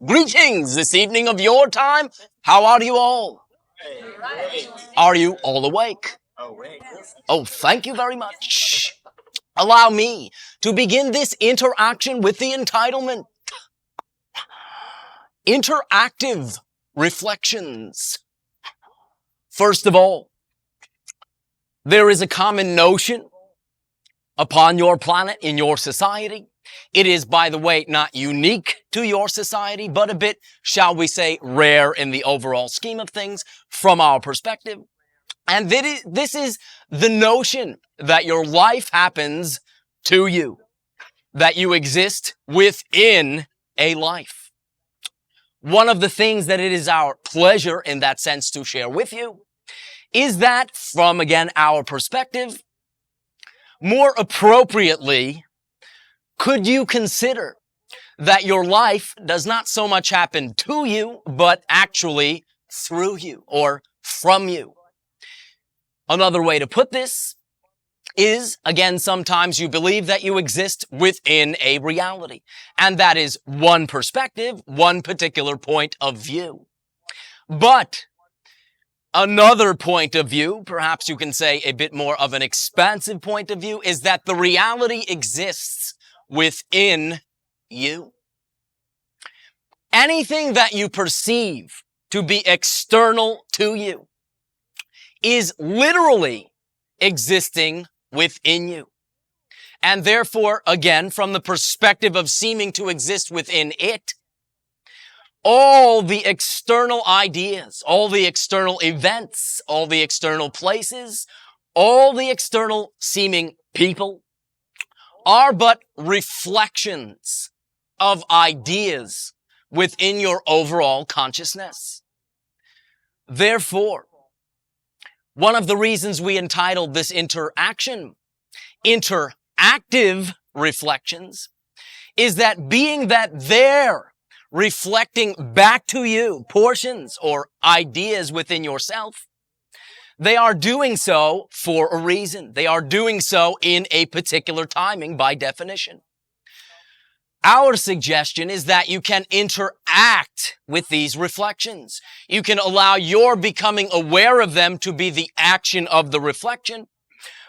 Greetings this evening of your time. How are you all? Are you all awake? Oh, thank you very much. Allow me to begin this interaction with the entitlement. Interactive reflections. First of all, there is a common notion upon your planet, in your society. It is, by the way, not unique to your society, but a bit, shall we say, rare in the overall scheme of things from our perspective. And this is the notion that your life happens to you, that you exist within a life. One of the things that it is our pleasure in that sense to share with you is that from, again, our perspective, more appropriately, could you consider that your life does not so much happen to you, but actually through you or from you? Another way to put this is, again, sometimes you believe that you exist within a reality. And that is one perspective, one particular point of view. But another point of view, perhaps you can say a bit more of an expansive point of view, is that the reality exists within you. Anything that you perceive to be external to you is literally existing within you. And therefore, again, from the perspective of seeming to exist within it, all the external ideas, all the external events, all the external places, all the external seeming people are but reflections of ideas within your overall consciousness. Therefore, one of the reasons we entitled this interaction interactive reflections is that being that they're reflecting back to you portions or ideas within yourself, they are doing so for a reason. They are doing so in a particular timing by definition. Our suggestion is that you can interact with these reflections. You can allow your becoming aware of them to be the action of the reflection,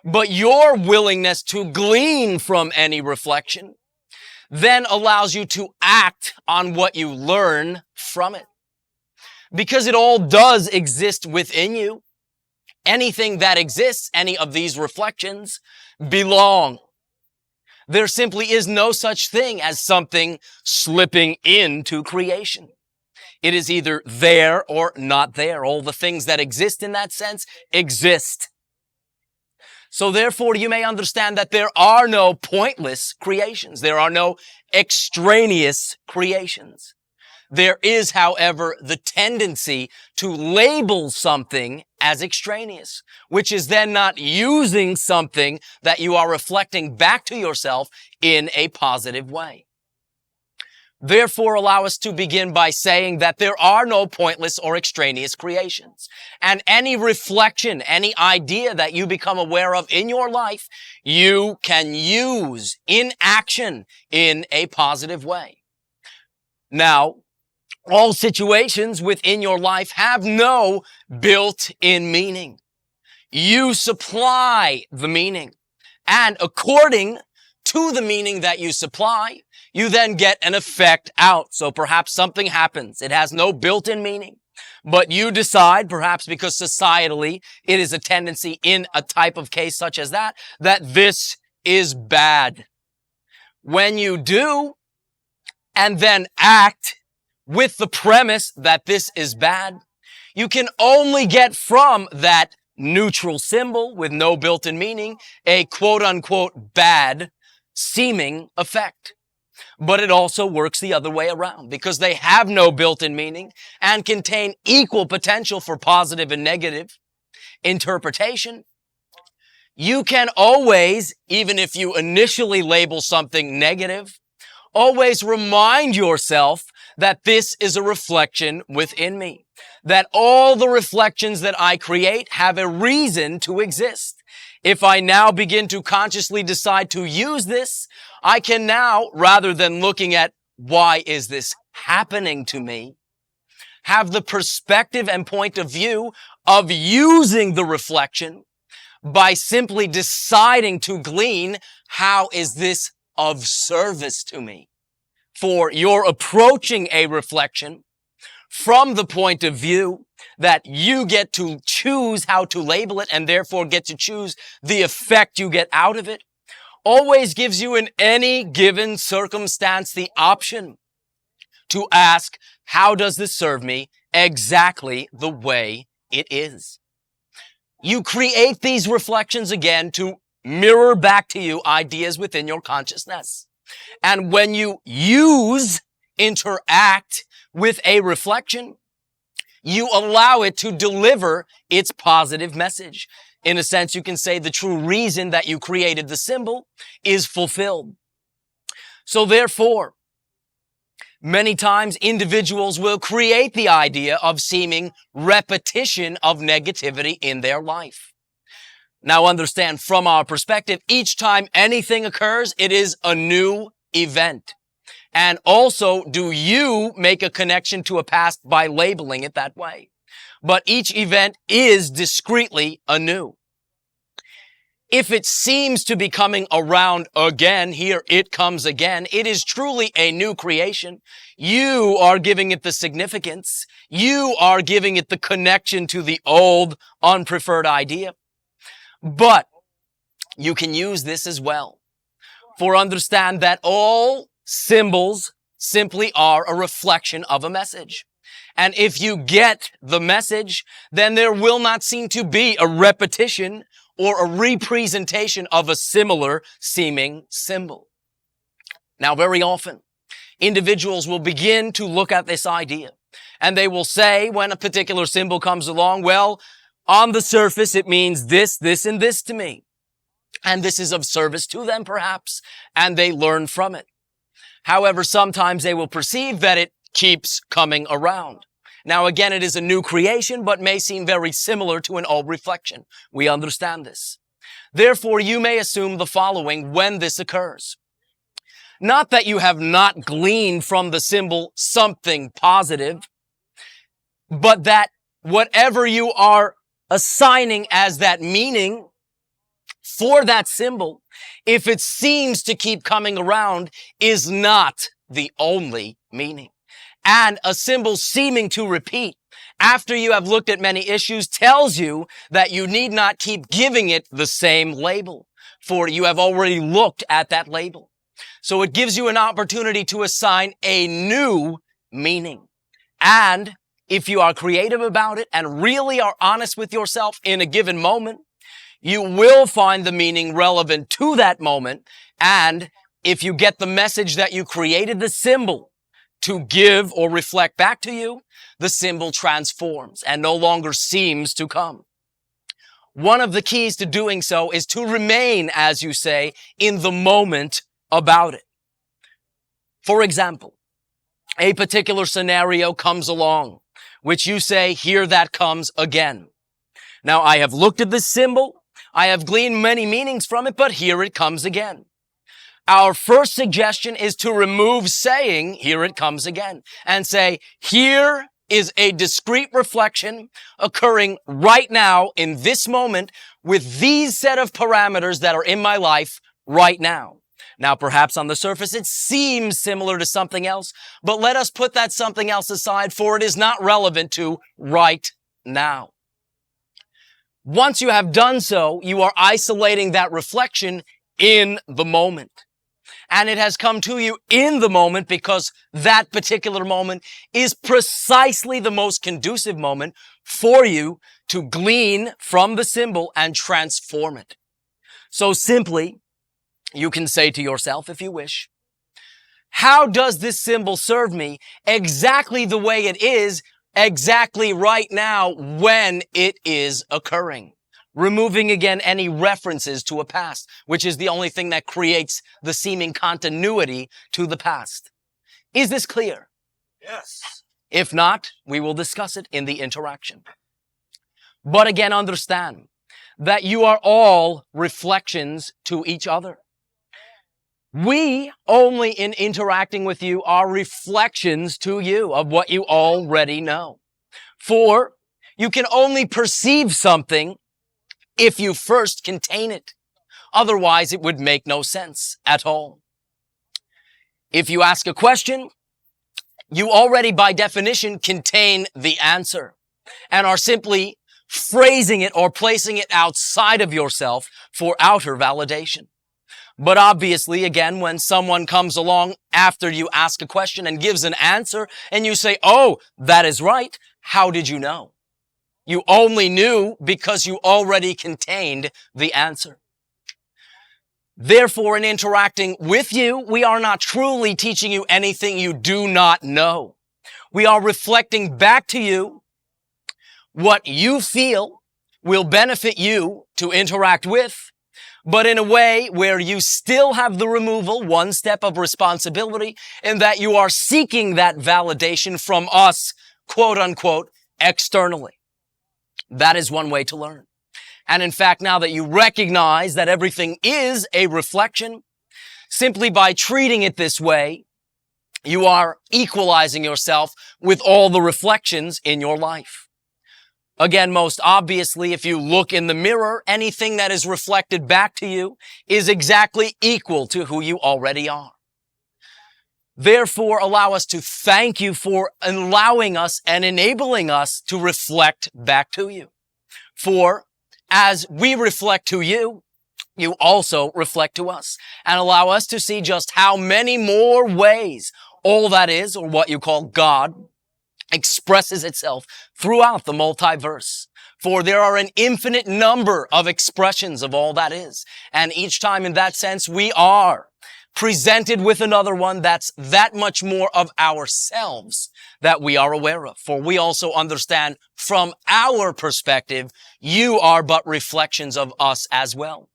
but your willingness to glean from any reflection then allows you to act on what you learn from it. Because it all does exist within you. Anything that exists, any of these reflections, belong. There simply is no such thing as something slipping into creation. It is either there or not there. All the things that exist in that sense exist. So therefore, you may understand that there are no pointless creations. There are no extraneous creations. There is, however, the tendency to label something as extraneous, which is then not using something that you are reflecting back to yourself in a positive way. Therefore, allow us to begin by saying that there are no pointless or extraneous creations. And any reflection, any idea that you become aware of in your life, you can use in action in a positive way. Now, all situations within your life have no built-in meaning. You supply the meaning. And according to the meaning that you supply, you then get an effect out. So perhaps something happens. It has no built-in meaning. But you decide, perhaps because societally it is a tendency in a type of case such as that this is bad. When you do, and then act with the premise that this is bad, you can only get from that neutral symbol with no built-in meaning a quote-unquote bad seeming effect. But it also works the other way around because they have no built-in meaning and contain equal potential for positive and negative interpretation. You can always, even if you initially label something negative, always remind yourself that this is a reflection within me, that all the reflections that I create have a reason to exist. If I now begin to consciously decide to use this, I can now, rather than looking at why is this happening to me, have the perspective and point of view of using the reflection by simply deciding to glean, how is this of service to me? For you're approaching a reflection from the point of view that you get to choose how to label it and therefore get to choose the effect you get out of it. Always gives you in any given circumstance the option to ask, how does this serve me exactly the way it is? You create these reflections again to mirror back to you ideas within your consciousness. And when you interact with a reflection, you allow it to deliver its positive message. In a sense, you can say the true reason that you created the symbol is fulfilled. So therefore, many times individuals will create the idea of seeming repetition of negativity in their life. Now understand, from our perspective, each time anything occurs, it is a new event. And also, do you make a connection to a past by labeling it that way? But each event is discretely anew. If it seems to be coming around again, here it comes again, it is truly a new creation. You are giving it the significance. You are giving it the connection to the old, unpreferred idea. But you can use this as well. For understand that all symbols simply are a reflection of a message. And if you get the message, then there will not seem to be a repetition or a representation of a similar seeming symbol. Now, very often, individuals will begin to look at this idea, and they will say, when a particular symbol comes along, well, on the surface, it means this, this, and this to me. And this is of service to them, perhaps, and they learn from it. However, sometimes they will perceive that it keeps coming around. Now, again, it is a new creation, but may seem very similar to an old reflection. We understand this. Therefore, you may assume the following when this occurs. Not that you have not gleaned from the symbol something positive, but that whatever you are assigning as that meaning for that symbol, if it seems to keep coming around, is not the only meaning. And a symbol seeming to repeat after you have looked at many issues tells you that you need not keep giving it the same label, for you have already looked at that label. So it gives you an opportunity to assign a new meaning. And if you are creative about it and really are honest with yourself in a given moment, you will find the meaning relevant to that moment. And if you get the message that you created the symbol to give or reflect back to you, the symbol transforms and no longer seems to come. One of the keys to doing so is to remain, as you say, in the moment about it. For example, a particular scenario comes along, which you say, here that comes again. Now, I have looked at this symbol. I have gleaned many meanings from it, but here it comes again. Our first suggestion is to remove saying, here it comes again, and say, here is a discrete reflection occurring right now in this moment with these set of parameters that are in my life right now. Now, perhaps on the surface, it seems similar to something else, but let us put that something else aside, for it is not relevant to right now. Once you have done so, you are isolating that reflection in the moment. And it has come to you in the moment because that particular moment is precisely the most conducive moment for you to glean from the symbol and transform it. So simply, you can say to yourself, if you wish, how does this symbol serve me exactly the way it is, exactly right now when it is occurring? Removing again any references to a past, which is the only thing that creates the seeming continuity to the past. Is this clear? Yes. If not, we will discuss it in the interaction. But again, understand that you are all reflections to each other. We only in interacting with you are reflections to you of what you already know. For you can only perceive something if you first contain it. Otherwise, it would make no sense at all. If you ask a question, you already by definition contain the answer and are simply phrasing it or placing it outside of yourself for outer validation. But obviously, again, when someone comes along after you ask a question and gives an answer and you say, oh, that is right, how did you know? You only knew because you already contained the answer. Therefore, in interacting with you, we are not truly teaching you anything you do not know. We are reflecting back to you what you feel will benefit you to interact with, but in a way where you still have the removal, one step of responsibility, in that you are seeking that validation from us, quote unquote, externally. That is one way to learn. And in fact, now that you recognize that everything is a reflection, simply by treating it this way, you are equalizing yourself with all the reflections in your life. Again, most obviously, if you look in the mirror, anything that is reflected back to you is exactly equal to who you already are. Therefore, allow us to thank you for allowing us and enabling us to reflect back to you. For as we reflect to you, you also reflect to us and allow us to see just how many more ways all that is, or what you call God, expresses itself throughout the multiverse. For there are an infinite number of expressions of all that is. And each time in that sense, we are presented with another one that's that much more of ourselves that we are aware of. For we also understand from our perspective, you are but reflections of us as well.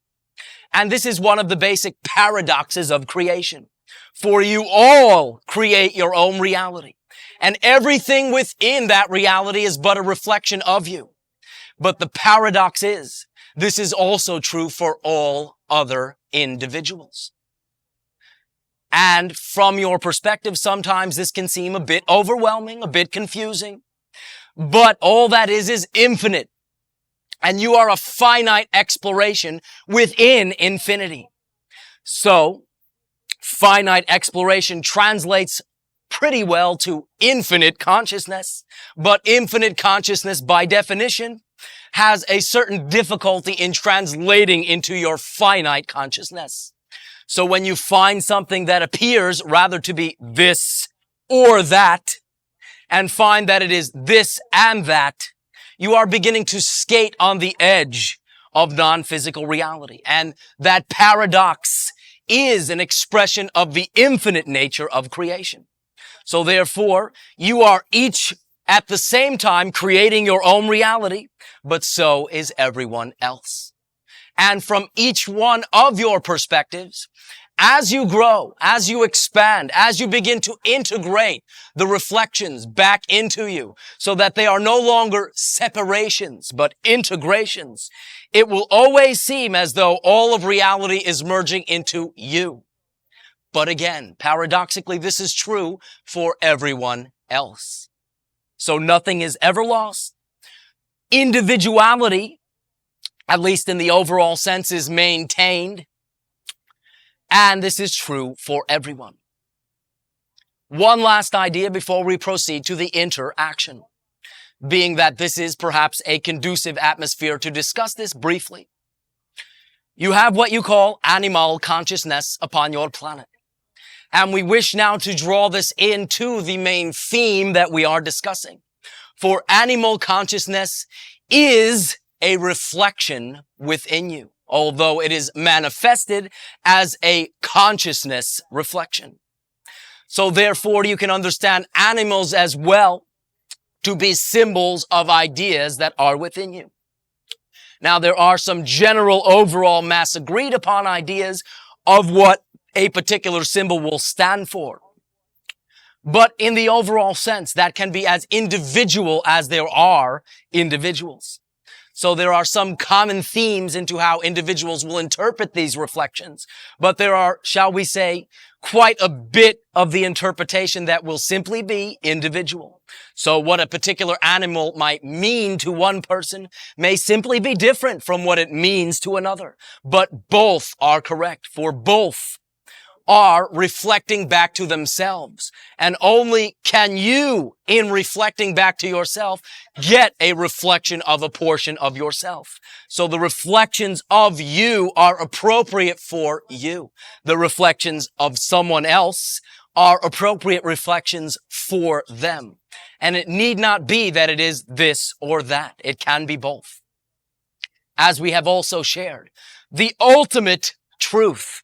And this is one of the basic paradoxes of creation. For you all create your own reality. And everything within that reality is but a reflection of you. But the paradox is, this is also true for all other individuals. And from your perspective, sometimes this can seem a bit overwhelming, a bit confusing. But all that is infinite. And you are a finite exploration within infinity. So, finite exploration translates pretty well to infinite consciousness. But infinite consciousness, by definition, has a certain difficulty in translating into your finite consciousness. So when you find something that appears rather to be this or that, and find that it is this and that, you are beginning to skate on the edge of non-physical reality. And that paradox is an expression of the infinite nature of creation. So therefore, you are each at the same time creating your own reality, but so is everyone else. And from each one of your perspectives, as you grow, as you expand, as you begin to integrate the reflections back into you so that they are no longer separations, but integrations, it will always seem as though all of reality is merging into you. But again, paradoxically, this is true for everyone else. So nothing is ever lost. Individuality, at least in the overall sense, is maintained. And this is true for everyone. One last idea before we proceed to the interaction, being that this is perhaps a conducive atmosphere to discuss this briefly. You have what you call animal consciousness upon your planet. And we wish now to draw this into the main theme that we are discussing. For animal consciousness is a reflection within you, although it is manifested as a consciousness reflection. So therefore, you can understand animals as well to be symbols of ideas that are within you. Now, there are some general overall mass agreed upon ideas of what a particular symbol will stand for. But in the overall sense, that can be as individual as there are individuals. So there are some common themes into how individuals will interpret these reflections, but there are, shall we say, quite a bit of the interpretation that will simply be individual. So what a particular animal might mean to one person may simply be different from what it means to another. But both are correct, for both are reflecting back to themselves. And only can you, in reflecting back to yourself, get a reflection of a portion of yourself. So the reflections of you are appropriate for you. The reflections of someone else are appropriate reflections for them. And it need not be that it is this or that. It can be both. As we have also shared, the ultimate truth.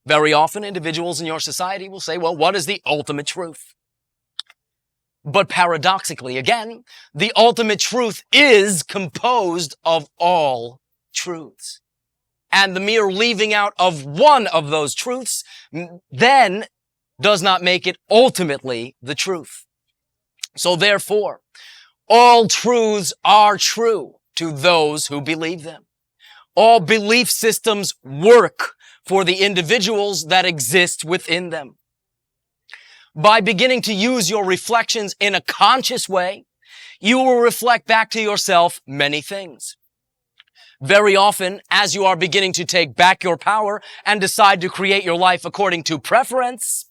Very often, individuals in your society will say, well, what is the ultimate truth? But paradoxically, again, the ultimate truth is composed of all truths. And the mere leaving out of one of those truths then does not make it ultimately the truth. So therefore, all truths are true to those who believe them. All belief systems work for the individuals that exist within them. By beginning to use your reflections in a conscious way, you will reflect back to yourself many things. Very often, as you are beginning to take back your power and decide to create your life according to preference,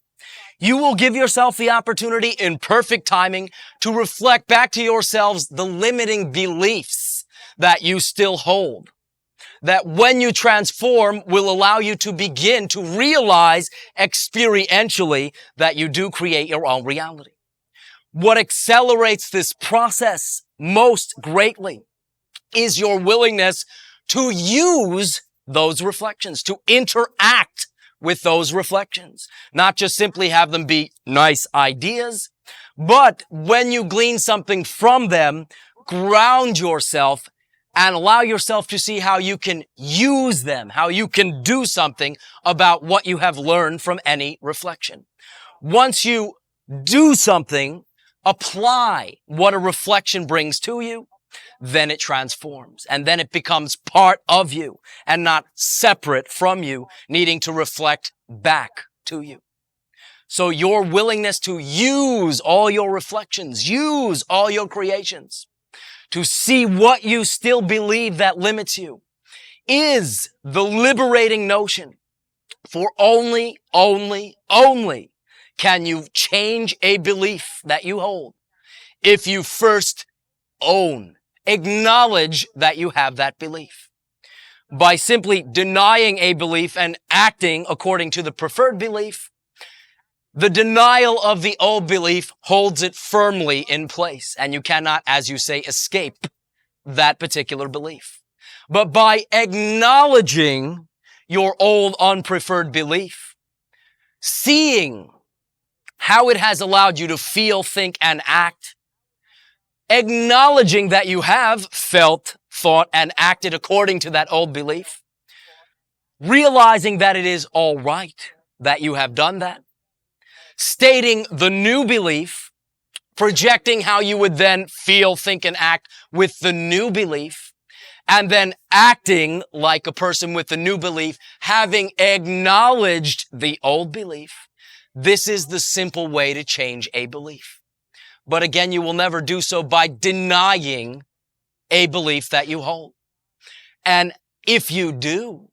you will give yourself the opportunity in perfect timing to reflect back to yourselves the limiting beliefs that you still hold. That when you transform will allow you to begin to realize experientially that you do create your own reality. What accelerates this process most greatly is your willingness to use those reflections, to interact with those reflections. Not just simply have them be nice ideas, but when you glean something from them, ground yourself and allow yourself to see how you can use them, how you can do something about what you have learned from any reflection. Once you do something, apply what a reflection brings to you, then it transforms. And then it becomes part of you and not separate from you, needing to reflect back to you. So your willingness to use all your reflections, use all your creations, to see what you still believe that limits you, is the liberating notion. For only can you change a belief that you hold if you first acknowledge that you have that belief. By simply denying a belief and acting according to the preferred belief, the denial of the old belief holds it firmly in place, and you cannot, as you say, escape that particular belief. But by acknowledging your old unpreferred belief, seeing how it has allowed you to feel, think, and act, acknowledging that you have felt, thought, and acted according to that old belief, realizing that it is all right that you have done that, stating the new belief, projecting how you would then feel, think, and act with the new belief, and then acting like a person with the new belief, having acknowledged the old belief. This is the simple way to change a belief. But again, you will never do so by denying a belief that you hold. And if you do,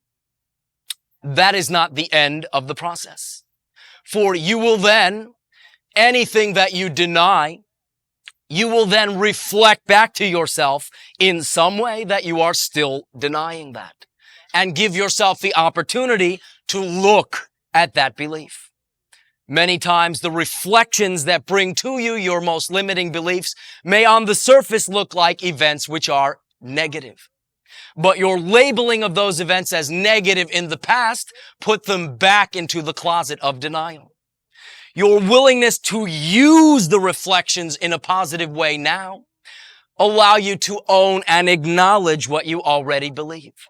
that is not the end of the process. For you will then, anything that you deny, you will then reflect back to yourself in some way that you are still denying that. And give yourself the opportunity to look at that belief. Many times the reflections that bring to you your most limiting beliefs may on the surface look like events which are negative. But your labeling of those events as negative in the past put them back into the closet of denial. Your willingness to use the reflections in a positive way now allow you to own and acknowledge what you already believe.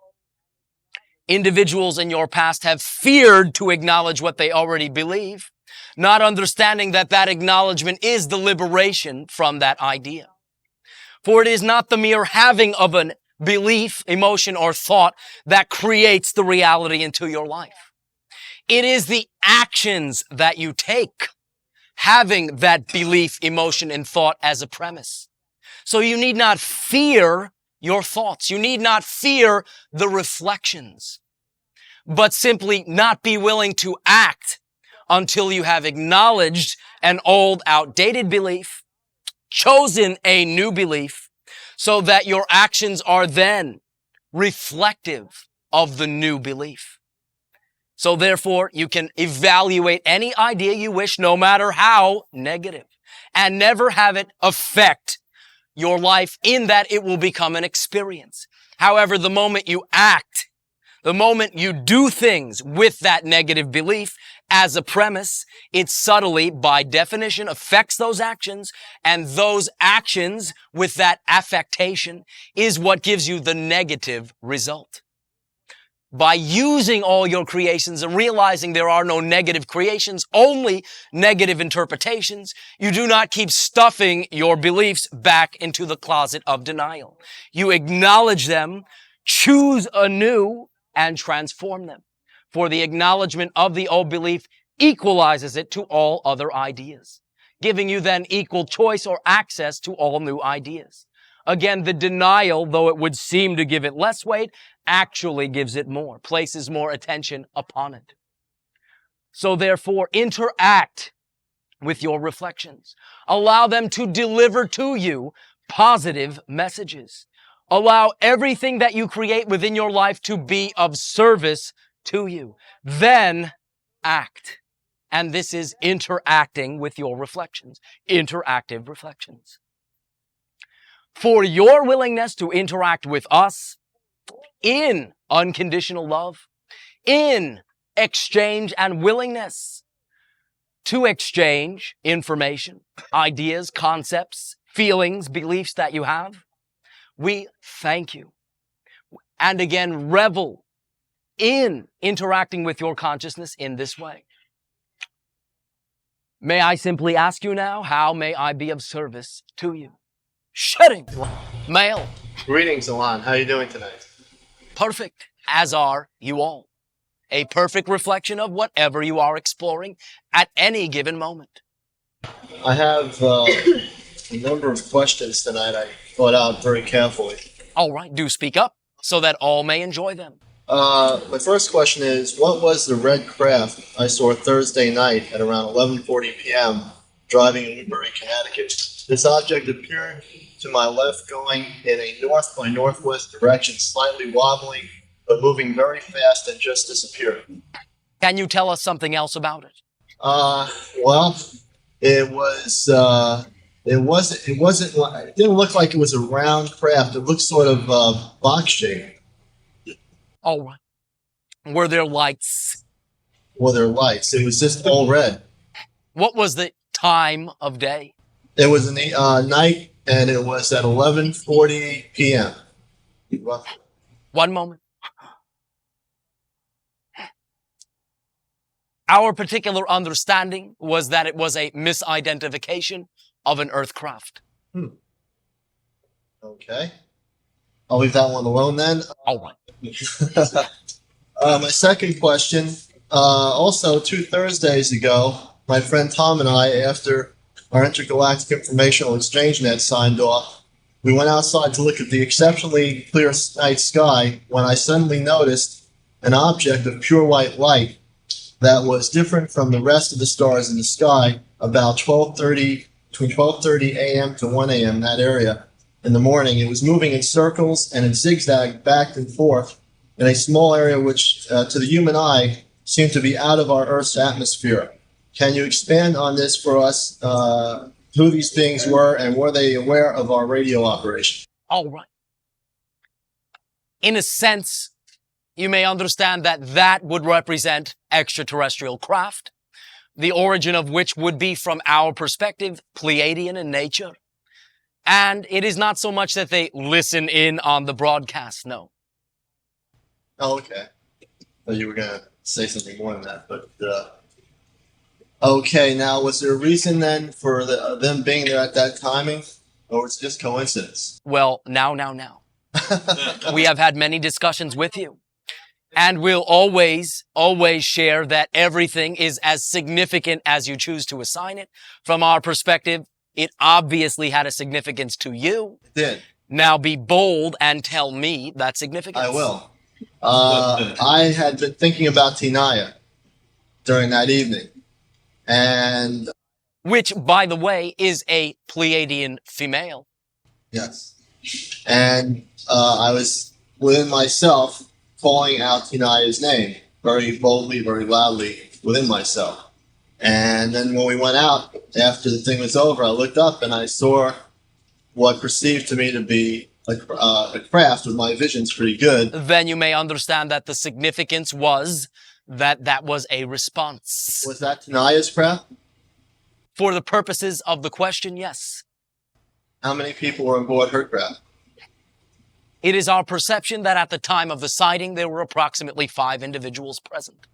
Individuals in your past have feared to acknowledge what they already believe, not understanding that that acknowledgement is the liberation from that idea. For it is not the mere having of a belief, emotion, or thought that creates the reality into your life. It is the actions that you take having that belief, emotion, and thought as a premise. So you need not fear your thoughts. You need not fear the reflections, but simply not be willing to act until you have acknowledged an old, outdated belief, chosen a new belief, so that your actions are then reflective of the new belief. So therefore, you can evaluate any idea you wish, no matter how negative, and never have it affect your life in that it will become an experience. However, the moment you act, the moment you do things with that negative belief as a premise, it subtly, by definition, affects those actions, and those actions with that affectation is what gives you the negative result. By using all your creations and realizing there are no negative creations, only negative interpretations, you do not keep stuffing your beliefs back into the closet of denial. You acknowledge them, choose anew, and transform them. For the acknowledgement of the old belief equalizes it to all other ideas, giving you then equal choice or access to all new ideas. Again, the denial, though it would seem to give it less weight, actually gives it more, places more attention upon it. So therefore, interact with your reflections. Allow them to deliver to you positive messages. Allow everything that you create within your life to be of service to you. Then act. And this is interacting with your reflections, interactive reflections. For your willingness to interact with us in unconditional love, in exchange and willingness to exchange information, ideas, concepts, feelings, beliefs that you have, we thank you. And again, revel in interacting with your consciousness in this way. May I simply ask you now, how may I be of service to you? Shutting. Male. Greetings, Elan. How are you doing tonight? Perfect, as are you all. A perfect reflection of whatever you are exploring at any given moment. I have a number of questions tonight I thought out very carefully. All right, do speak up so that all may enjoy them. My first question is, what was the red craft I saw Thursday night at around 11:40 p.m. driving in Newbury, Connecticut? This object appeared to my left going in a north by northwest direction, slightly wobbling, but moving very fast and just disappeared. Can you tell us something else about it? Well, it didn't look like it was a round craft. It looked sort of box shaped. All right. Were there lights? Were there lights? It was just all red. What was the time of day? It was in the night, and it was at 11:40 p.m. roughly. One moment. Our particular understanding was that it was a misidentification of an earthcraft. Okay. I'll leave that one alone then. All right. My second question, also 2 Thursdays ago, my friend Tom and I, after our intergalactic informational exchange net signed off, we went outside to look at the exceptionally clear night sky when I suddenly noticed an object of pure white light that was different from the rest of the stars in the sky about between 12:30 a.m. to 1 a.m. that area in the morning. It was moving in circles and in zigzag back and forth in a small area which, to the human eye, seemed to be out of our Earth's atmosphere. Can you expand on this for us, who these beings were, and were they aware of our radio operation? All right. In a sense, you may understand that that would represent extraterrestrial craft, the origin of which would be, from our perspective, Pleiadian in nature. And it is not so much that they listen in on the broadcast, no. Oh, okay. I thought you were going to say something more than that, but... Okay, now, was there a reason then for them being there at that timing, or was it just coincidence? Well, now. We have had many discussions with you. And we'll always share that everything is as significant as you choose to assign it. From our perspective, it obviously had a significance to you. It did. Now be bold and tell me that significance. I will. I had been thinking about Tinaya during that evening. And which, by the way, is a Pleiadian female. yes. And I was within myself calling out Tinaya's name very boldly, very loudly within myself. And then when we went out, after the thing was over, I looked up and I saw what perceived to me to be a craft with my vision's pretty good. Then you may understand that the significance was that was a response. Was that Tinaya's craft? For the purposes of the question, yes. How many people were on board her craft? It is our perception that at the time of the sighting, there were approximately 5 individuals present.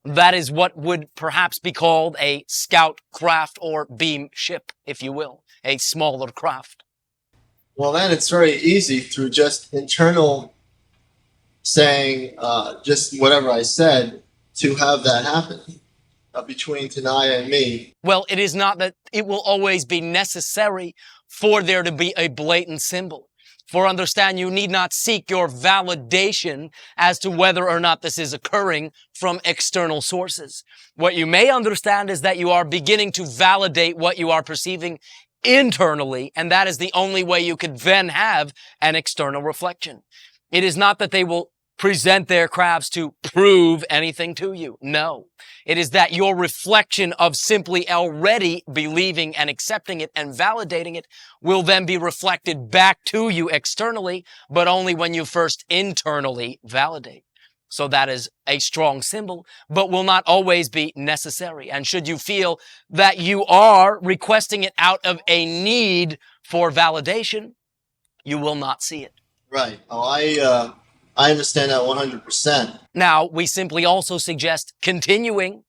That is what would perhaps be called a scout craft or beam ship, if you will, a smaller craft. Well, then it's very easy through just internal saying just whatever I said to have that happen between Tinaya and me. Well, it is not that it will always be necessary for there to be a blatant symbol. For understand, you need not seek your validation as to whether or not this is occurring from external sources. What you may understand is that you are beginning to validate what you are perceiving internally, and that is the only way you could then have an external reflection. It is not that they will present their crafts to prove anything to you. No. It is that your reflection of simply already believing and accepting it and validating it will then be reflected back to you externally, but only when you first internally validate. So that is a strong symbol, but will not always be necessary. And should you feel that you are requesting it out of a need for validation, you will not see it. Right. Oh, I understand that 100%. Now, we simply also suggest continuing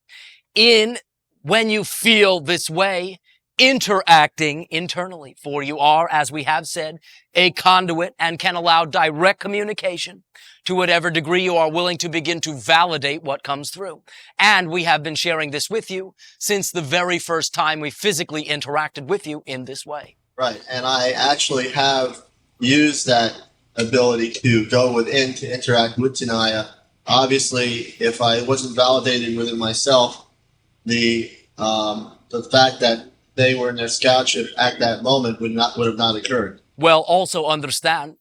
in, when you feel this way, interacting internally. For you are, as we have said, a conduit and can allow direct communication to whatever degree you are willing to begin to validate what comes through. And we have been sharing this with you since the very first time we physically interacted with you in this way. Right. And I actually have used that ability to go within to interact with Tinaya. Obviously, if I wasn't validated within myself, the fact that they were in their scout ship at that moment would have not occurred. Well, also understand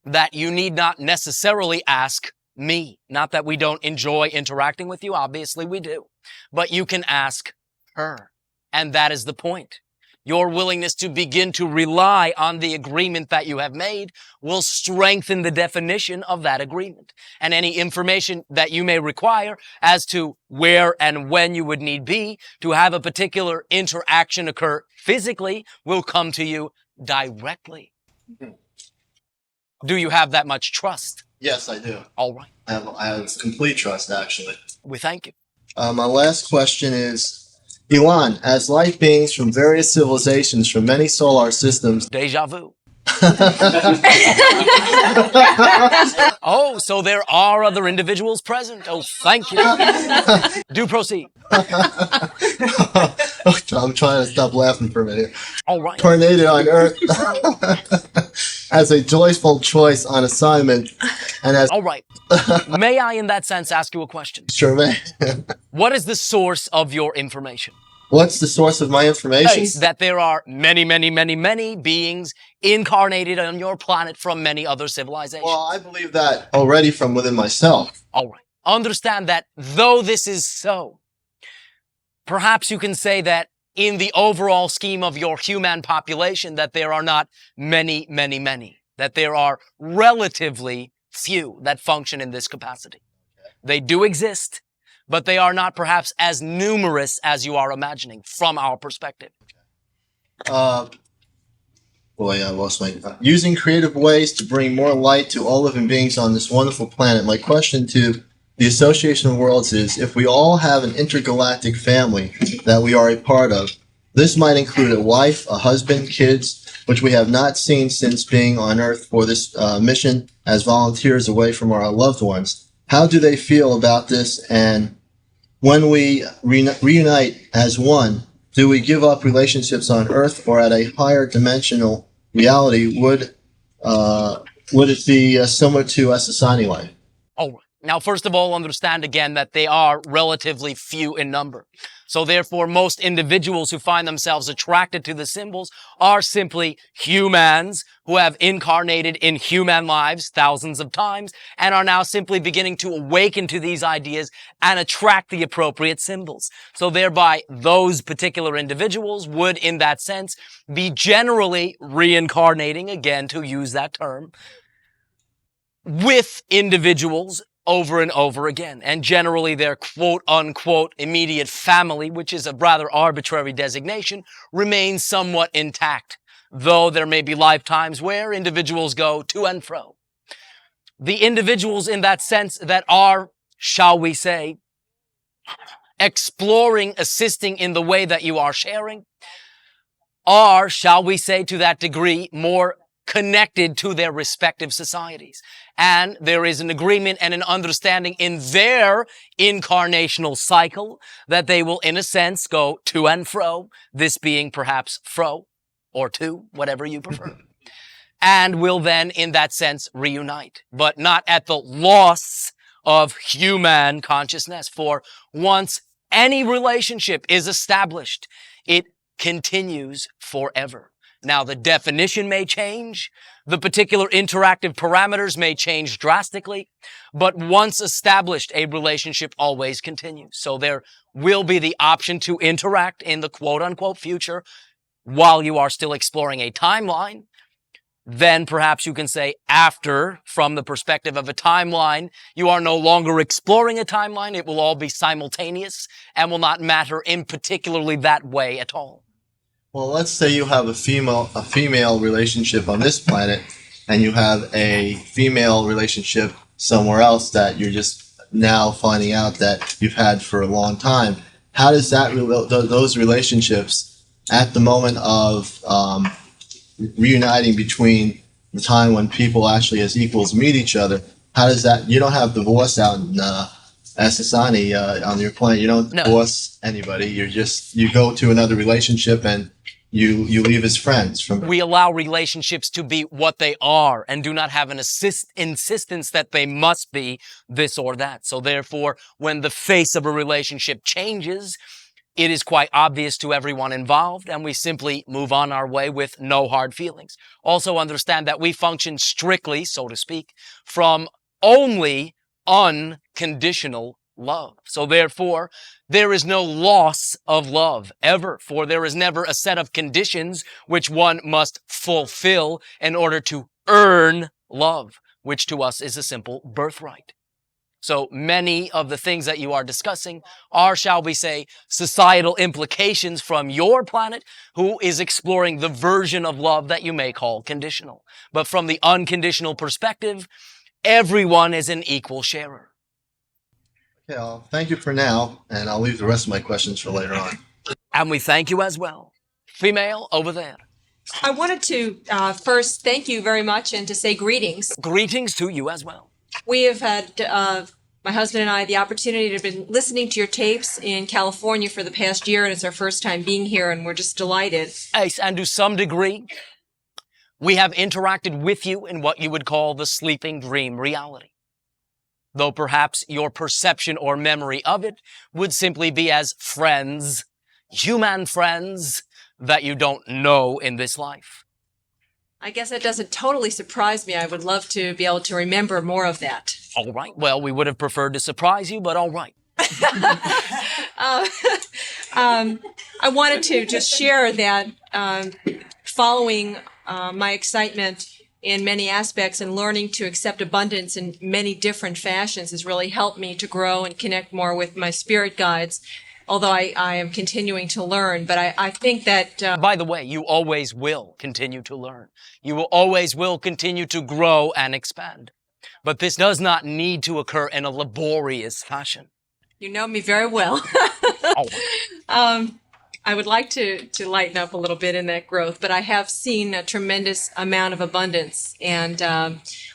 that you need not necessarily ask me. Not that we don't enjoy interacting with you. Obviously, we do. But you can ask her. And that is the point. Your willingness to begin to rely on the agreement that you have made will strengthen the definition of that agreement. And any information that you may require as to where and when you would need be to have a particular interaction occur physically will come to you directly. Mm-hmm. Do you have that much trust? Yes, I do. All right. I have complete trust, actually. We thank you. My last question is, Elan, as light beings from various civilizations from many solar systems. Deja vu. Oh, so there are other individuals present. Oh, thank you. Do proceed. I'm trying to stop laughing for a minute. All right. Tornado on Earth as a joyful choice on assignment. And as all right. May I, in that sense, ask you a question? Sure, may. What is the source of your information? What's the source of my information? That there are many, many, many, many beings incarnated on your planet from many other civilizations. Well, I believe that already from within myself. All right. Understand that though this is so, perhaps you can say that in the overall scheme of your human population, that there are not many, many, many, that there are relatively few that function in this capacity. They do exist, but they are not perhaps as numerous as you are imagining from our perspective. Boy, I lost my... using creative ways to bring more light to all living beings on this wonderful planet. My question to the Association of Worlds is, if we all have an intergalactic family that we are a part of, This might include a wife, a husband, kids, which we have not seen since being on Earth for this mission as volunteers away from our loved ones. How do they feel about this? And when we reunite as one, do we give up relationships on Earth, or at a higher dimensional reality? Would it be similar to a society life? Oh, now, first of all, understand again that they are relatively few in number. So therefore, most individuals who find themselves attracted to the symbols are simply humans who have incarnated in human lives thousands of times and are now simply beginning to awaken to these ideas and attract the appropriate symbols. So thereby, those particular individuals would, in that sense, be generally reincarnating, again, to use that term, with individuals over and over again. And generally their quote-unquote immediate family, which is a rather arbitrary designation, remains somewhat intact, though there may be lifetimes where individuals go to and fro. The individuals in that sense that are, shall we say, exploring, assisting in the way that you are sharing, are, shall we say, to that degree, more connected to their respective societies. And there is an agreement and an understanding in their incarnational cycle that they will, in a sense, go to and fro, this being perhaps fro or to, whatever you prefer, and will then, in that sense, reunite, but not at the loss of human consciousness. For once any relationship is established, it continues forever. Now, the definition may change, the particular interactive parameters may change drastically, but once established, a relationship always continues. So there will be the option to interact in the quote-unquote future while you are still exploring a timeline. Then perhaps you can say after, from the perspective of a timeline, you are no longer exploring a timeline. It will all be simultaneous and will not matter in particularly that way at all. Well, let's say you have a female relationship on this planet, and you have a female relationship somewhere else that you're just now finding out that you've had for a long time. How does those relationships at the moment of reuniting between the time when people actually as equals meet each other? How does that? You don't have divorce out in Asasani on your planet. You don't divorce anybody. You go to another relationship and you leave as friends. We allow relationships to be what they are and do not have an insistence that they must be this or that. So therefore, when the face of a relationship changes, it is quite obvious to everyone involved, and we simply move on our way with no hard feelings. Also understand that we function strictly, so to speak, from only unconditional love. So therefore, there is no loss of love ever, for there is never a set of conditions which one must fulfill in order to earn love, which to us is a simple birthright. So many of the things that you are discussing are, shall we say, societal implications from your planet, who is exploring the version of love that you may call conditional. But from the unconditional perspective, everyone is an equal sharer. Okay, well, thank you for now, and I'll leave the rest of my questions for later on. And we thank you as well. Female over there. I wanted to first thank you very much and to say greetings. Greetings to you as well. We have had, my husband and I, the opportunity to have been listening to your tapes in California for the past year, and it's our first time being here, and we're just delighted. Yes, and to some degree, we have interacted with you in what you would call the sleeping dream reality. Though perhaps your perception or memory of it would simply be as friends, human friends, that you don't know in this life. I guess that doesn't totally surprise me. I would love to be able to remember more of that. All right. Well, we would have preferred to surprise you, but all right. I wanted to just share that following my excitement in many aspects and learning to accept abundance in many different fashions has really helped me to grow and connect more with my spirit guides, although I am continuing to learn. But I think that... By the way, you always will continue to learn. You will always will continue to grow and expand. But this does not need to occur in a laborious fashion. You know me very well. I would like to lighten up a little bit in that growth, but I have seen a tremendous amount of abundance. And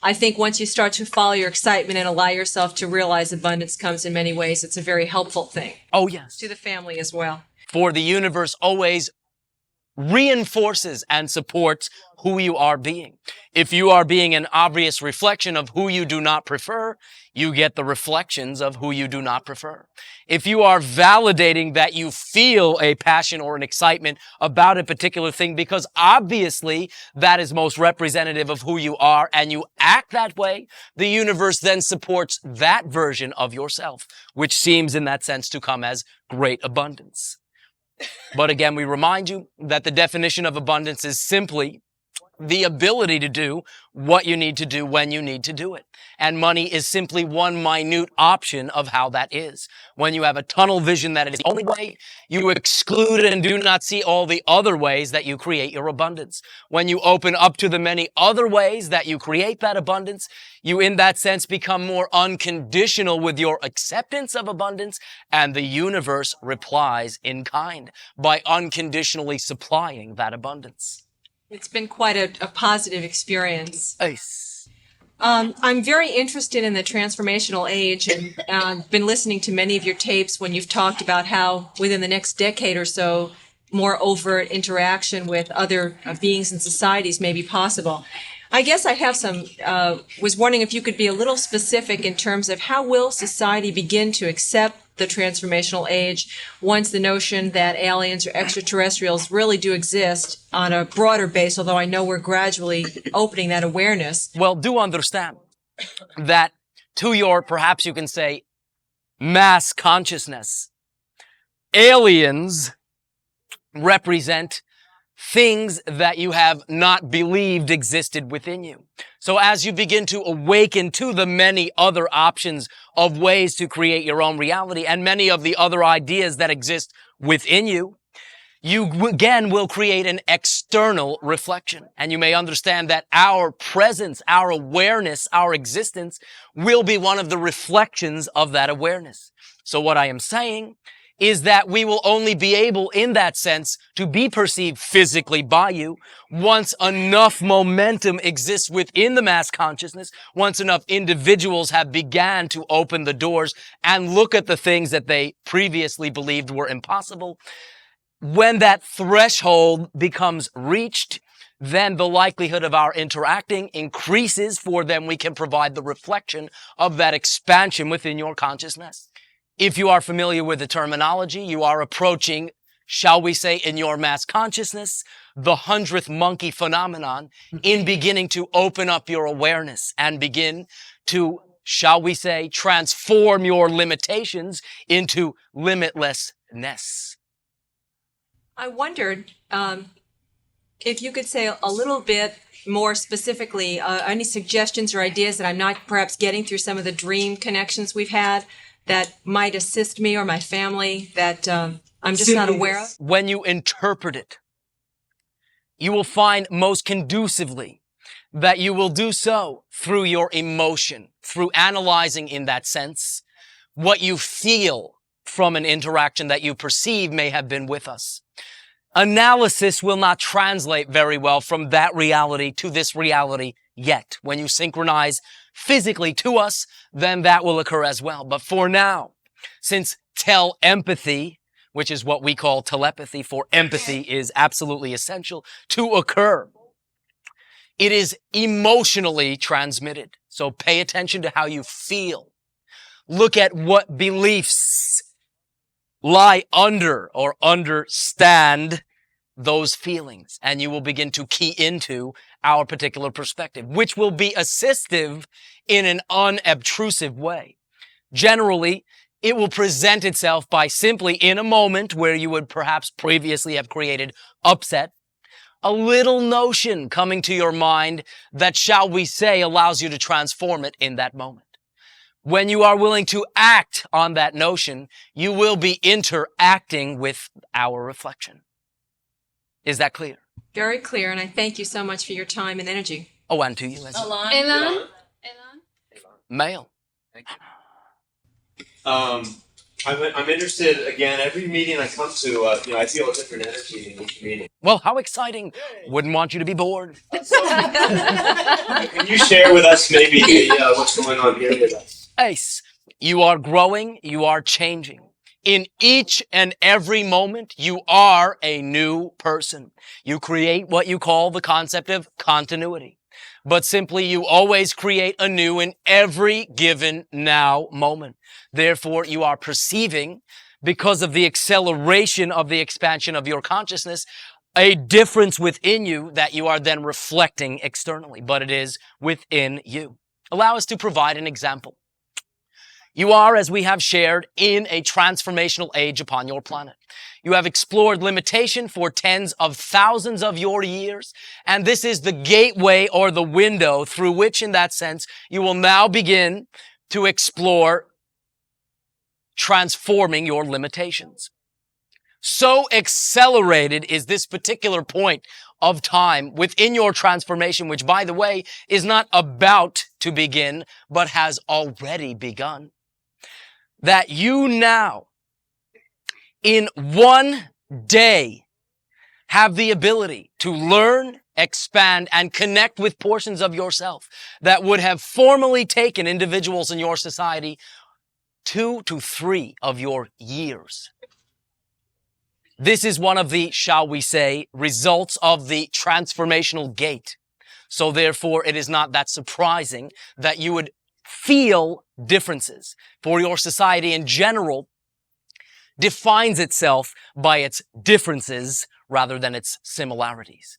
I think once you start to follow your excitement and allow yourself to realize abundance comes in many ways, it's a very helpful thing. Oh, yes. To the family as well. For the universe always reinforces and supports who you are being. If you are being an obvious reflection of who you do not prefer, you get the reflections of who you do not prefer. If you are validating that you feel a passion or an excitement about a particular thing because obviously that is most representative of who you are and you act that way, the universe then supports that version of yourself, which seems in that sense to come as great abundance. But again, we remind you that the definition of abundance is simply the ability to do what you need to do when you need to do it. And money is simply one minute option of how that is. When you have a tunnel vision that it is the only way, you exclude and do not see all the other ways that you create your abundance. When you open up to the many other ways that you create that abundance, you in that sense become more unconditional with your acceptance of abundance, and the universe replies in kind by unconditionally supplying that abundance. It's been quite a positive experience. Nice. I'm very interested in the transformational age, and I've been listening to many of your tapes when you've talked about how within the next decade or so, more overt interaction with other beings and societies may be possible. I guess I have was wondering if you could be a little specific in terms of how will society begin to accept the transformational age once the notion that aliens or extraterrestrials really do exist on a broader base, although I know we're gradually opening that awareness. Well, do understand that to your, perhaps you can say, mass consciousness, aliens represent things that you have not believed existed within you. So as you begin to awaken to the many other options of ways to create your own reality and many of the other ideas that exist within you, you again will create an external reflection. And you may understand that our presence, our awareness, our existence will be one of the reflections of that awareness. So what I am saying is that we will only be able, in that sense, to be perceived physically by you once enough momentum exists within the mass consciousness, once enough individuals have began to open the doors and look at the things that they previously believed were impossible. When that threshold becomes reached, then the likelihood of our interacting increases, for then we can provide the reflection of that expansion within your consciousness. If you are familiar with the terminology, you are approaching, shall we say, in your mass consciousness, the 100th monkey phenomenon in beginning to open up your awareness and begin to, shall we say, transform your limitations into limitlessness. I wondered if you could say a little bit more specifically, any suggestions or ideas that I'm not perhaps getting through some of the dream connections we've had that might assist me or my family that I'm just not aware of? When you interpret it, you will find most conducively that you will do so through your emotion, through analyzing in that sense what you feel from an interaction that you perceive may have been with us. Analysis will not translate very well from that reality to this reality yet. When you synchronize physically to us, then that will occur as well. But for now, since empathy, which is what we call telepathy, for empathy is absolutely essential to occur, it is emotionally transmitted. So pay attention to how you feel. Look at what beliefs lie under or understand those feelings, and you will begin to key into our particular perspective, which will be assistive in an unobtrusive way. Generally, it will present itself by simply, in a moment where you would perhaps previously have created upset, a little notion coming to your mind that, shall we say, allows you to transform it in that moment. When you are willing to act on that notion, you will be interacting with our reflection. Is that clear? Very clear, and I thank you so much for your time and energy. Oh, and to you as well. Elan? Male. Thank you. I'm interested, again, every meeting I come to, I feel a different energy in each meeting. Well, how exciting. Wouldn't want you to be bored. Can you share with us maybe what's going on here with us? Ace, you are growing, you are changing. In each and every moment, you are a new person. You create what you call the concept of continuity. But simply, you always create anew in every given now moment. Therefore, you are perceiving, because of the acceleration of the expansion of your consciousness, a difference within you that you are then reflecting externally, but it is within you. Allow us to provide an example. You are, as we have shared, in a transformational age upon your planet. You have explored limitation for tens of thousands of your years, and this is the gateway or the window through which, in that sense, you will now begin to explore transforming your limitations. So accelerated is this particular point of time within your transformation, which, by the way, is not about to begin, but has already begun, that you now, in one day, have the ability to learn, expand, and connect with portions of yourself that would have formerly taken individuals in your society 2 to 3 of your years. This is one of the, shall we say, results of the transformational gate. So therefore, it is not that surprising that you would feel differences. For your society in general defines itself by its differences rather than its similarities.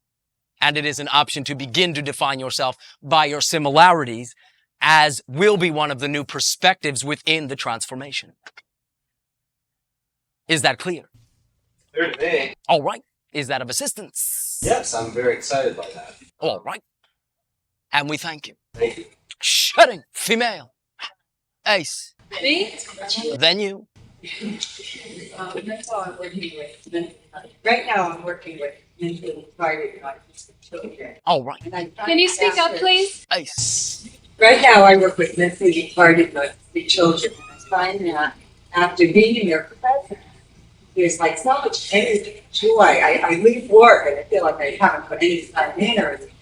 And it is an option to begin to define yourself by your similarities, as will be one of the new perspectives within the transformation. Is that clear? Clear to me. All right. Is that of assistance? Yes, I'm very excited by that. All right. And we thank you. Thank you. Shutting. Female. Ace. Me? Then you. That's all I'm working with. Right now, I'm working with mentally retarded autistic children. All right. Can you speak up, please? Ace. Right now, I work with mentally retarded autistic children. And I find that after being in their presence, there's like so much energy and joy. I leave work and I feel like I haven't put any time in or anything.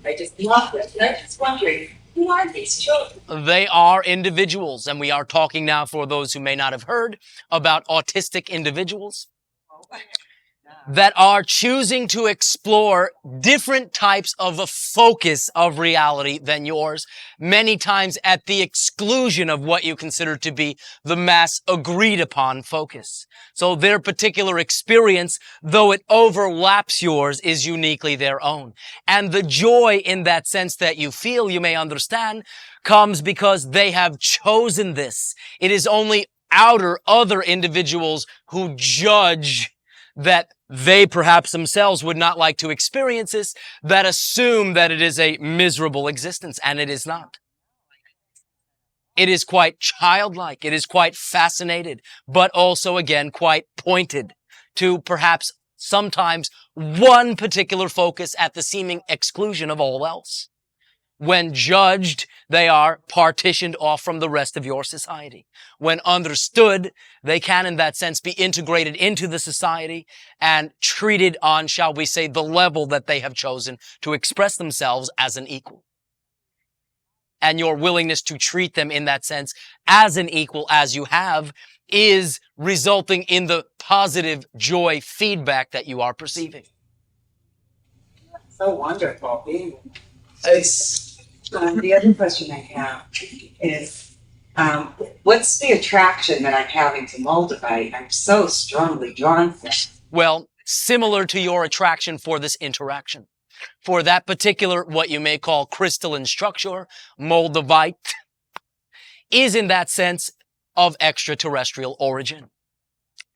I just love this. And I'm just wondering, who are these children? They are individuals, and we are talking now, for those who may not have heard, about autistic individuals that are choosing to explore different types of a focus of reality than yours, many times at the exclusion of what you consider to be the mass agreed upon focus. So their particular experience, though it overlaps yours, is uniquely their own. And the joy in that sense that you feel, you may understand, comes because they have chosen this. It is only other individuals who judge that they perhaps themselves would not like to experience this, that assume that it is a miserable existence, and it is not. It is quite childlike, it is quite fascinated, but also, again, quite pointed to perhaps sometimes one particular focus at the seeming exclusion of all else. When judged, they are partitioned off from the rest of your society. When understood, they can, in that sense, be integrated into the society and treated on, shall we say, the level that they have chosen to express themselves as an equal. And your willingness to treat them in that sense as an equal as you have is resulting in the positive joy feedback that you are perceiving. So wonderful being with them. The other question I have is, what's the attraction that I'm having to Moldavite? I'm so strongly drawn to it. Well, similar to your attraction for this interaction. For that particular, what you may call crystalline structure, Moldavite, is in that sense of extraterrestrial origin.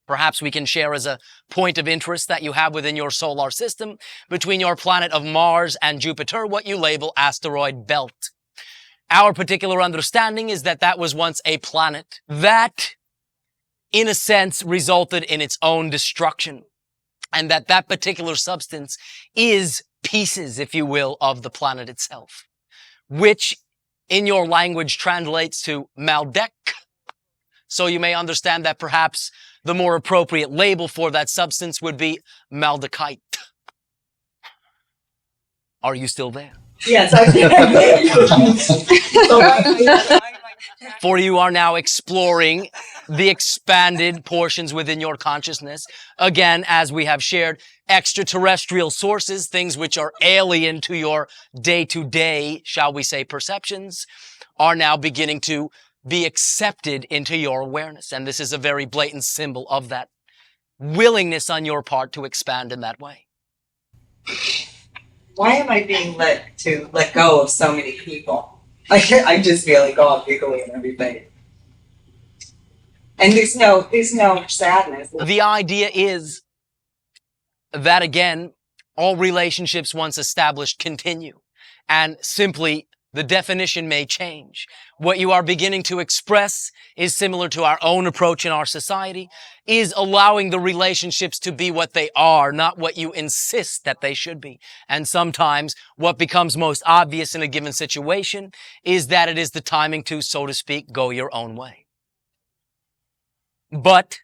Perhaps we can share as a point of interest that you have within your solar system between your planet of Mars and Jupiter, what you label asteroid belt. Our particular understanding is that that was once a planet that, in a sense, resulted in its own destruction, and that that particular substance is pieces, if you will, of the planet itself, which in your language translates to Maldek, So you may understand that perhaps the more appropriate label for that substance would be Maldekite. Are you still there? Yes, I For you are now exploring the expanded portions within your consciousness. Again, as we have shared, extraterrestrial sources, things which are alien to your day-to-day, shall we say, perceptions, are now beginning to be accepted into your awareness. And this is a very blatant symbol of that willingness on your part to expand in that way. Why am I being let go of so many people? I just feel like, oh, I'm giggly and everything. And there's no sadness. The idea is that, again, all relationships once established continue. And simply, the definition may change. What you are beginning to express is similar to our own approach in our society, is allowing the relationships to be what they are, not what you insist that they should be. And sometimes what becomes most obvious in a given situation is that it is the timing to, so to speak, go your own way. But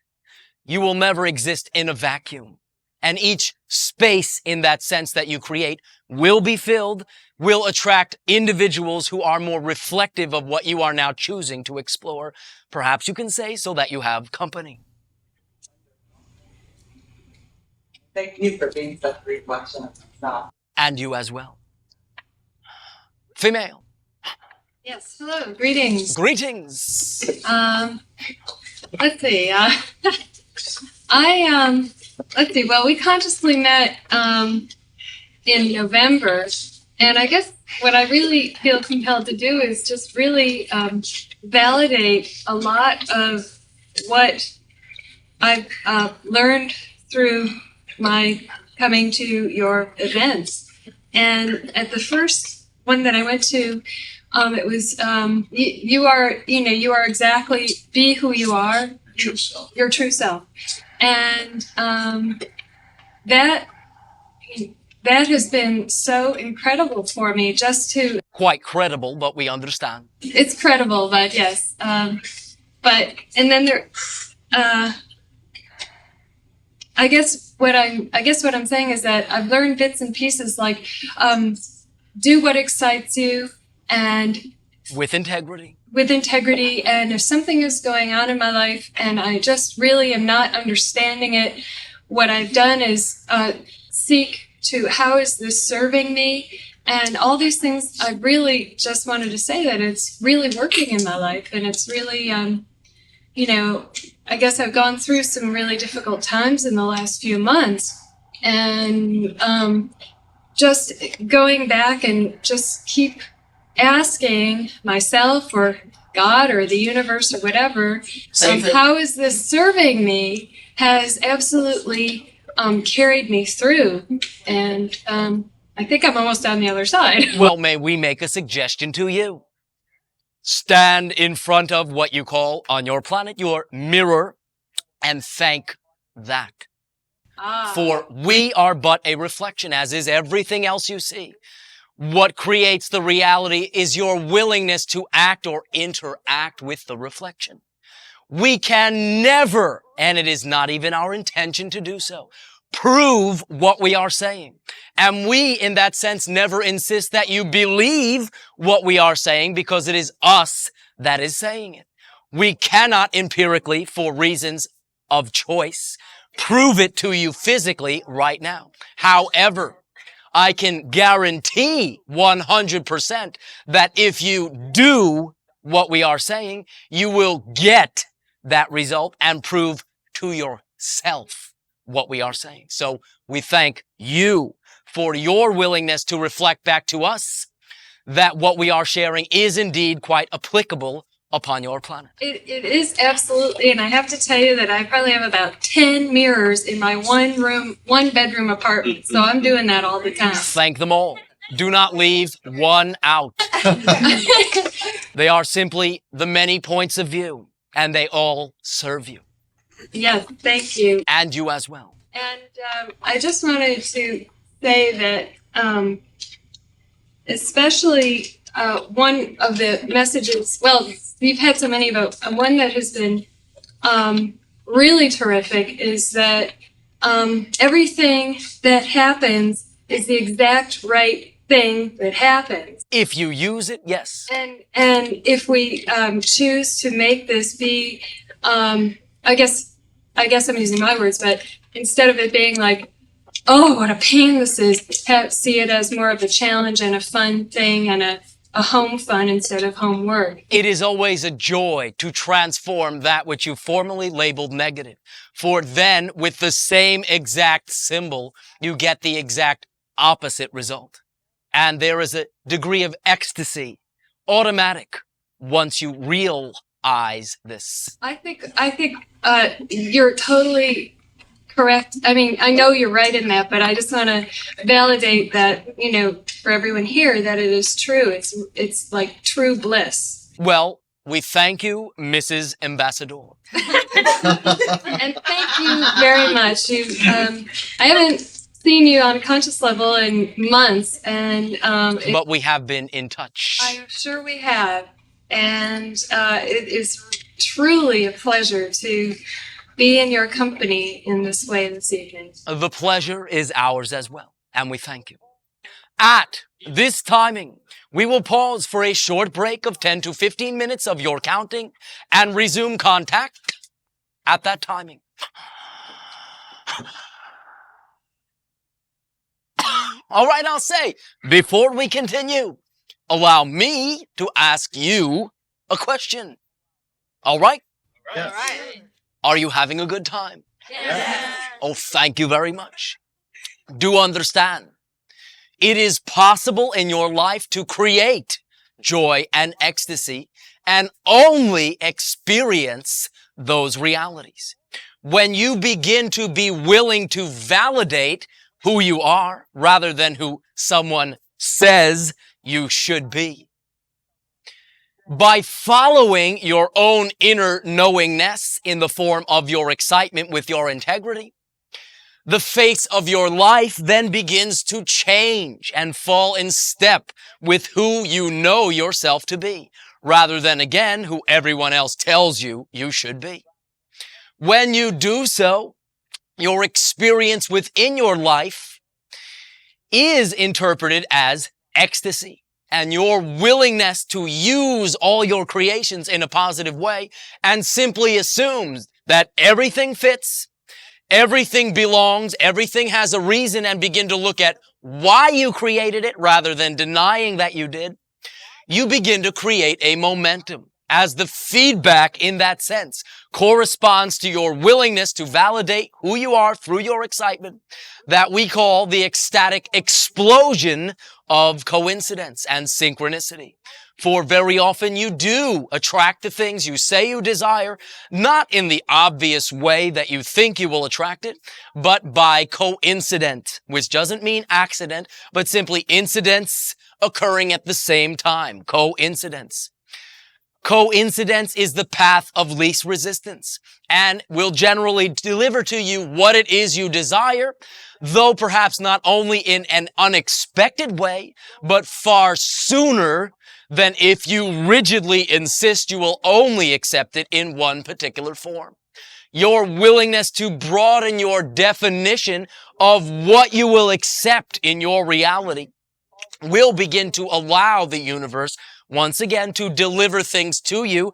you will never exist in a vacuum. And each space in that sense that you create will be filled, will attract individuals who are more reflective of what you are now choosing to explore. Perhaps you can say so that you have company. Thank you for being such a reflection of myself. And you as well. Female. Yes, hello, greetings. Greetings. Let's see, let's see, well, we consciously met in November, and I guess what I really feel compelled to do is just really validate a lot of what I've learned through my coming to your events. And at the first one that I went to, it was you are exactly, be who you are, True self. your true self, and that has been so incredible for me, just to. Quite credible, but we understand. It's credible, but yes, but and then there, I guess what I'm saying is that I've learned bits and pieces, like do what excites you, and With integrity. And if something is going on in my life and I just really am not understanding it, what I've done is seek to, how is this serving me? And all these things, I really just wanted to say that it's really working in my life, and it's really, I guess I've gone through some really difficult times in the last few months, and just going back and just keep asking myself or God or the universe or whatever, how is this serving me, has absolutely carried me through. And I think I'm almost on the other side. Well, may we make a suggestion to you? Stand in front of what you call on your planet your mirror and thank that. For we are but a reflection, as is everything else you see. What creates the reality is your willingness to act or interact with the reflection. We can never, and it is not even our intention to do so, prove what we are saying. And we, in that sense, never insist that you believe what we are saying, because it is us that is saying it. We cannot empirically, for reasons of choice, prove it to you physically right now. However, I can guarantee 100% that if you do what we are saying, you will get that result and prove to yourself what we are saying. So we thank you for your willingness to reflect back to us that what we are sharing is indeed quite applicable upon your planet. It is absolutely, and I have to tell you that I probably have about 10 mirrors in my one bedroom apartment, so I'm doing that all the time. Thank them all. Do not leave one out. They are simply the many points of view, and they all serve you. Yes, thank you. And you as well. And I just wanted to say that especially one of the messages, well, we've had so many, but one that has been really terrific is that everything that happens is the exact right thing that happens. If you use it, yes. And if we choose to make this be, I guess I'm using my words, but instead of it being like, oh, what a pain this is, see it as more of a challenge and a fun thing and a home fun instead of home work. It is always a joy to transform that which you formerly labeled negative. For then, with the same exact symbol, you get the exact opposite result. And there is a degree of ecstasy, automatic, once you realize this. I think you're totally correct. I mean, I know you're right in that, but I just want to validate that, for everyone here, that it is true. It's like true bliss. Well, we thank you, Mrs. Ambassador. And thank you very much. I haven't seen you on a conscious level in months, and but we have been in touch. I'm sure we have, and it is truly a pleasure to be in your company in this way this evening. The pleasure is ours as well, and we thank you. At this timing, we will pause for a short break of 10 to 15 minutes of your counting and resume contact at that timing. All right, I'll say, before we continue, allow me to ask you a question. All right? Yes. All right. Are you having a good time? Yes. Oh, thank you very much. Do understand, it is possible in your life to create joy and ecstasy and only experience those realities. When you begin to be willing to validate who you are rather than who someone says you should be. By following your own inner knowingness in the form of your excitement with your integrity, the face of your life then begins to change and fall in step with who you know yourself to be, rather than, again, who everyone else tells you you should be. When you do so, your experience within your life is interpreted as ecstasy, and your willingness to use all your creations in a positive way and simply assumes that everything fits, everything belongs, everything has a reason, and begin to look at why you created it rather than denying that you did, you begin to create a momentum. As the feedback in that sense corresponds to your willingness to validate who you are through your excitement, that we call the ecstatic explosion of coincidence and synchronicity. For very often you do attract the things you say you desire, not in the obvious way that you think you will attract it, but by coincident, which doesn't mean accident, but simply incidents occurring at the same time. Coincidence. Coincidence is the path of least resistance and will generally deliver to you what it is you desire, though perhaps not only in an unexpected way, but far sooner than if you rigidly insist you will only accept it in one particular form. Your willingness to broaden your definition of what you will accept in your reality will begin to allow the universe once again to deliver things to you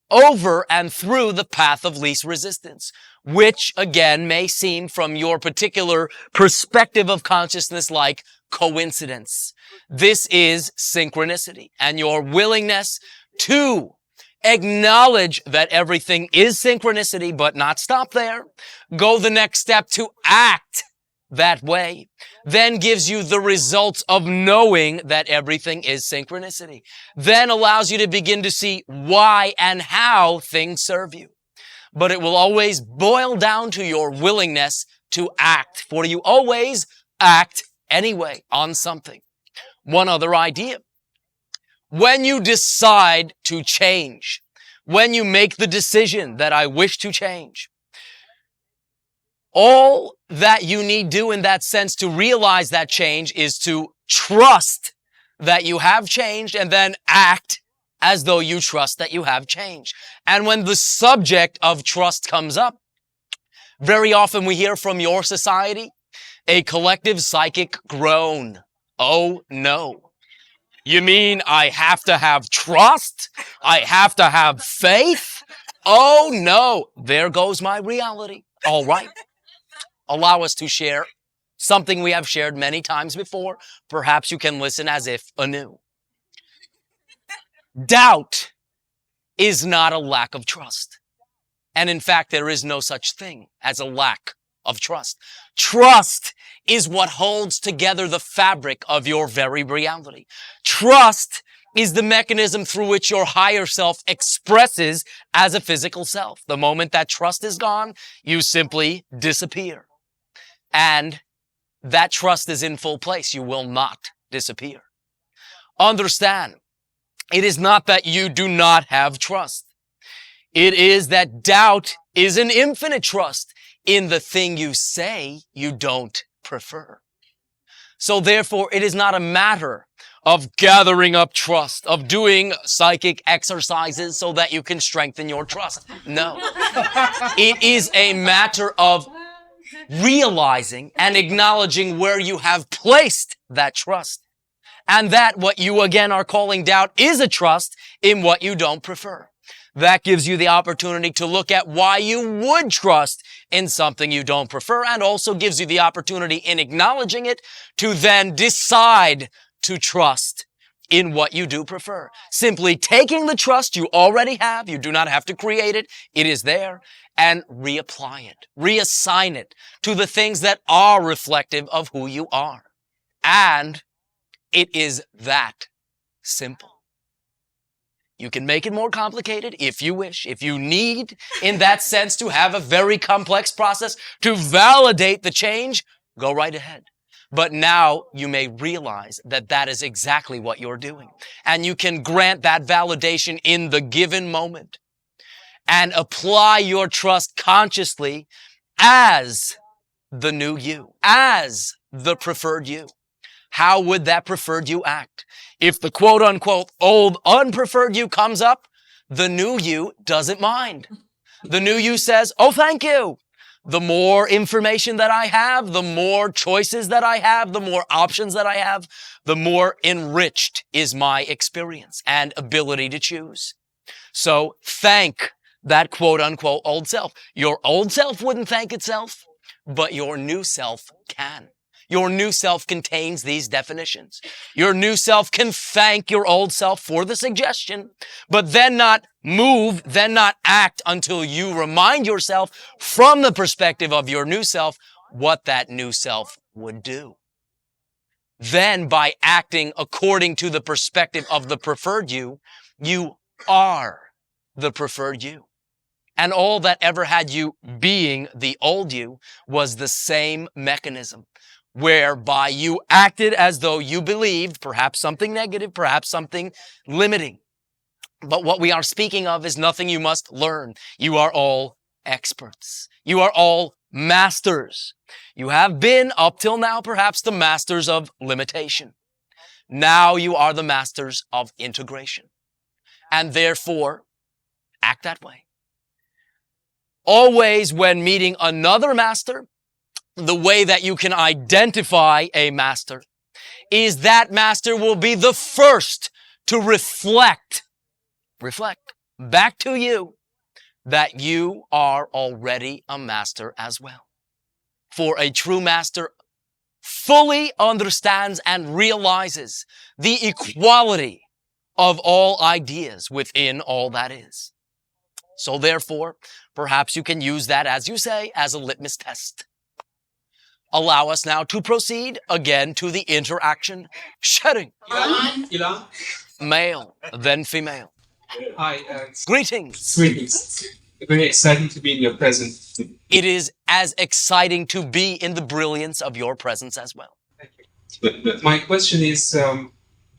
over and through the path of least resistance, which again may seem from your particular perspective of consciousness like coincidence. This is synchronicity, and your willingness to acknowledge that everything is synchronicity, but not stop there. Go the next step to act that way, then gives you the results of knowing that everything is synchronicity. Then allows you to begin to see why and how things serve you. But it will always boil down to your willingness to act, for you always act anyway on something. One other idea. When you decide to change, when you make the decision that I wish to change, all that you need do in that sense to realize that change is to trust that you have changed and then act as though you trust that you have change. And when the subject of trust comes up, very often we hear from your society a collective psychic groan. Oh no. You mean I have to have trust? I have to have faith? Oh no. There goes my reality. All right. Allow us to share something we have shared many times before. Perhaps you can listen as if anew. Doubt is not a lack of trust. And in fact, there is no such thing as a lack of trust. Trust is what holds together the fabric of your very reality. Trust is the mechanism through which your higher self expresses as a physical self. The moment that trust is gone, you simply disappear. And that trust is in full place. You will not disappear. Understand, it is not that you do not have trust. It is that doubt is an infinite trust in the thing you say you don't prefer. So therefore, it is not a matter of gathering up trust, of doing psychic exercises so that you can strengthen your trust. No. It is a matter of realizing and acknowledging where you have placed that trust. And that what you again are calling doubt is a trust in what you don't prefer. That gives you the opportunity to look at why you would trust in something you don't prefer, and also gives you the opportunity in acknowledging it to then decide to trust in what you do prefer. Simply taking the trust you already have, you do not have to create it, it is there, and reapply it, reassign it to the things that are reflective of who you are. And it is that simple. You can make it more complicated if you wish. If you need, in that sense, to have a very complex process to validate the change, go right ahead. But now you may realize that that is exactly what you're doing. And you can grant that validation in the given moment and apply your trust consciously as the new you, as the preferred you. How would that preferred you act? If the quote-unquote old unpreferred you comes up, the new you doesn't mind. The new you says, oh, thank you. The more information that I have, the more choices that I have, the more options that I have, the more enriched is my experience and ability to choose. So thank that quote-unquote old self. Your old self wouldn't thank itself, but your new self can. Your new self contains these definitions. Your new self can thank your old self for the suggestion, but then not move, then not act until you remind yourself from the perspective of your new self what that new self would do. Then by acting according to the perspective of the preferred you, you are the preferred you. And all that ever had you being the old you was the same mechanism, whereby you acted as though you believed perhaps something negative, perhaps something limiting. But what we are speaking of is nothing you must learn. You are all experts. You are all masters. You have been, up till now, perhaps the masters of limitation. Now you are the masters of integration. And therefore, act that way. Always when meeting another master, the way that you can identify a master is that master will be the first to reflect back to you that you are already a master as well. For a true master fully understands and realizes the equality of all ideas within all that is. So therefore, perhaps you can use that, as you say, as a litmus test. Allow us now to proceed again to the interaction setting. Elan? Male, then female. Hi. Greetings. Greetings. Very exciting to be in your presence. It is as exciting to be in the brilliance of your presence as well. Thank you. But my question is,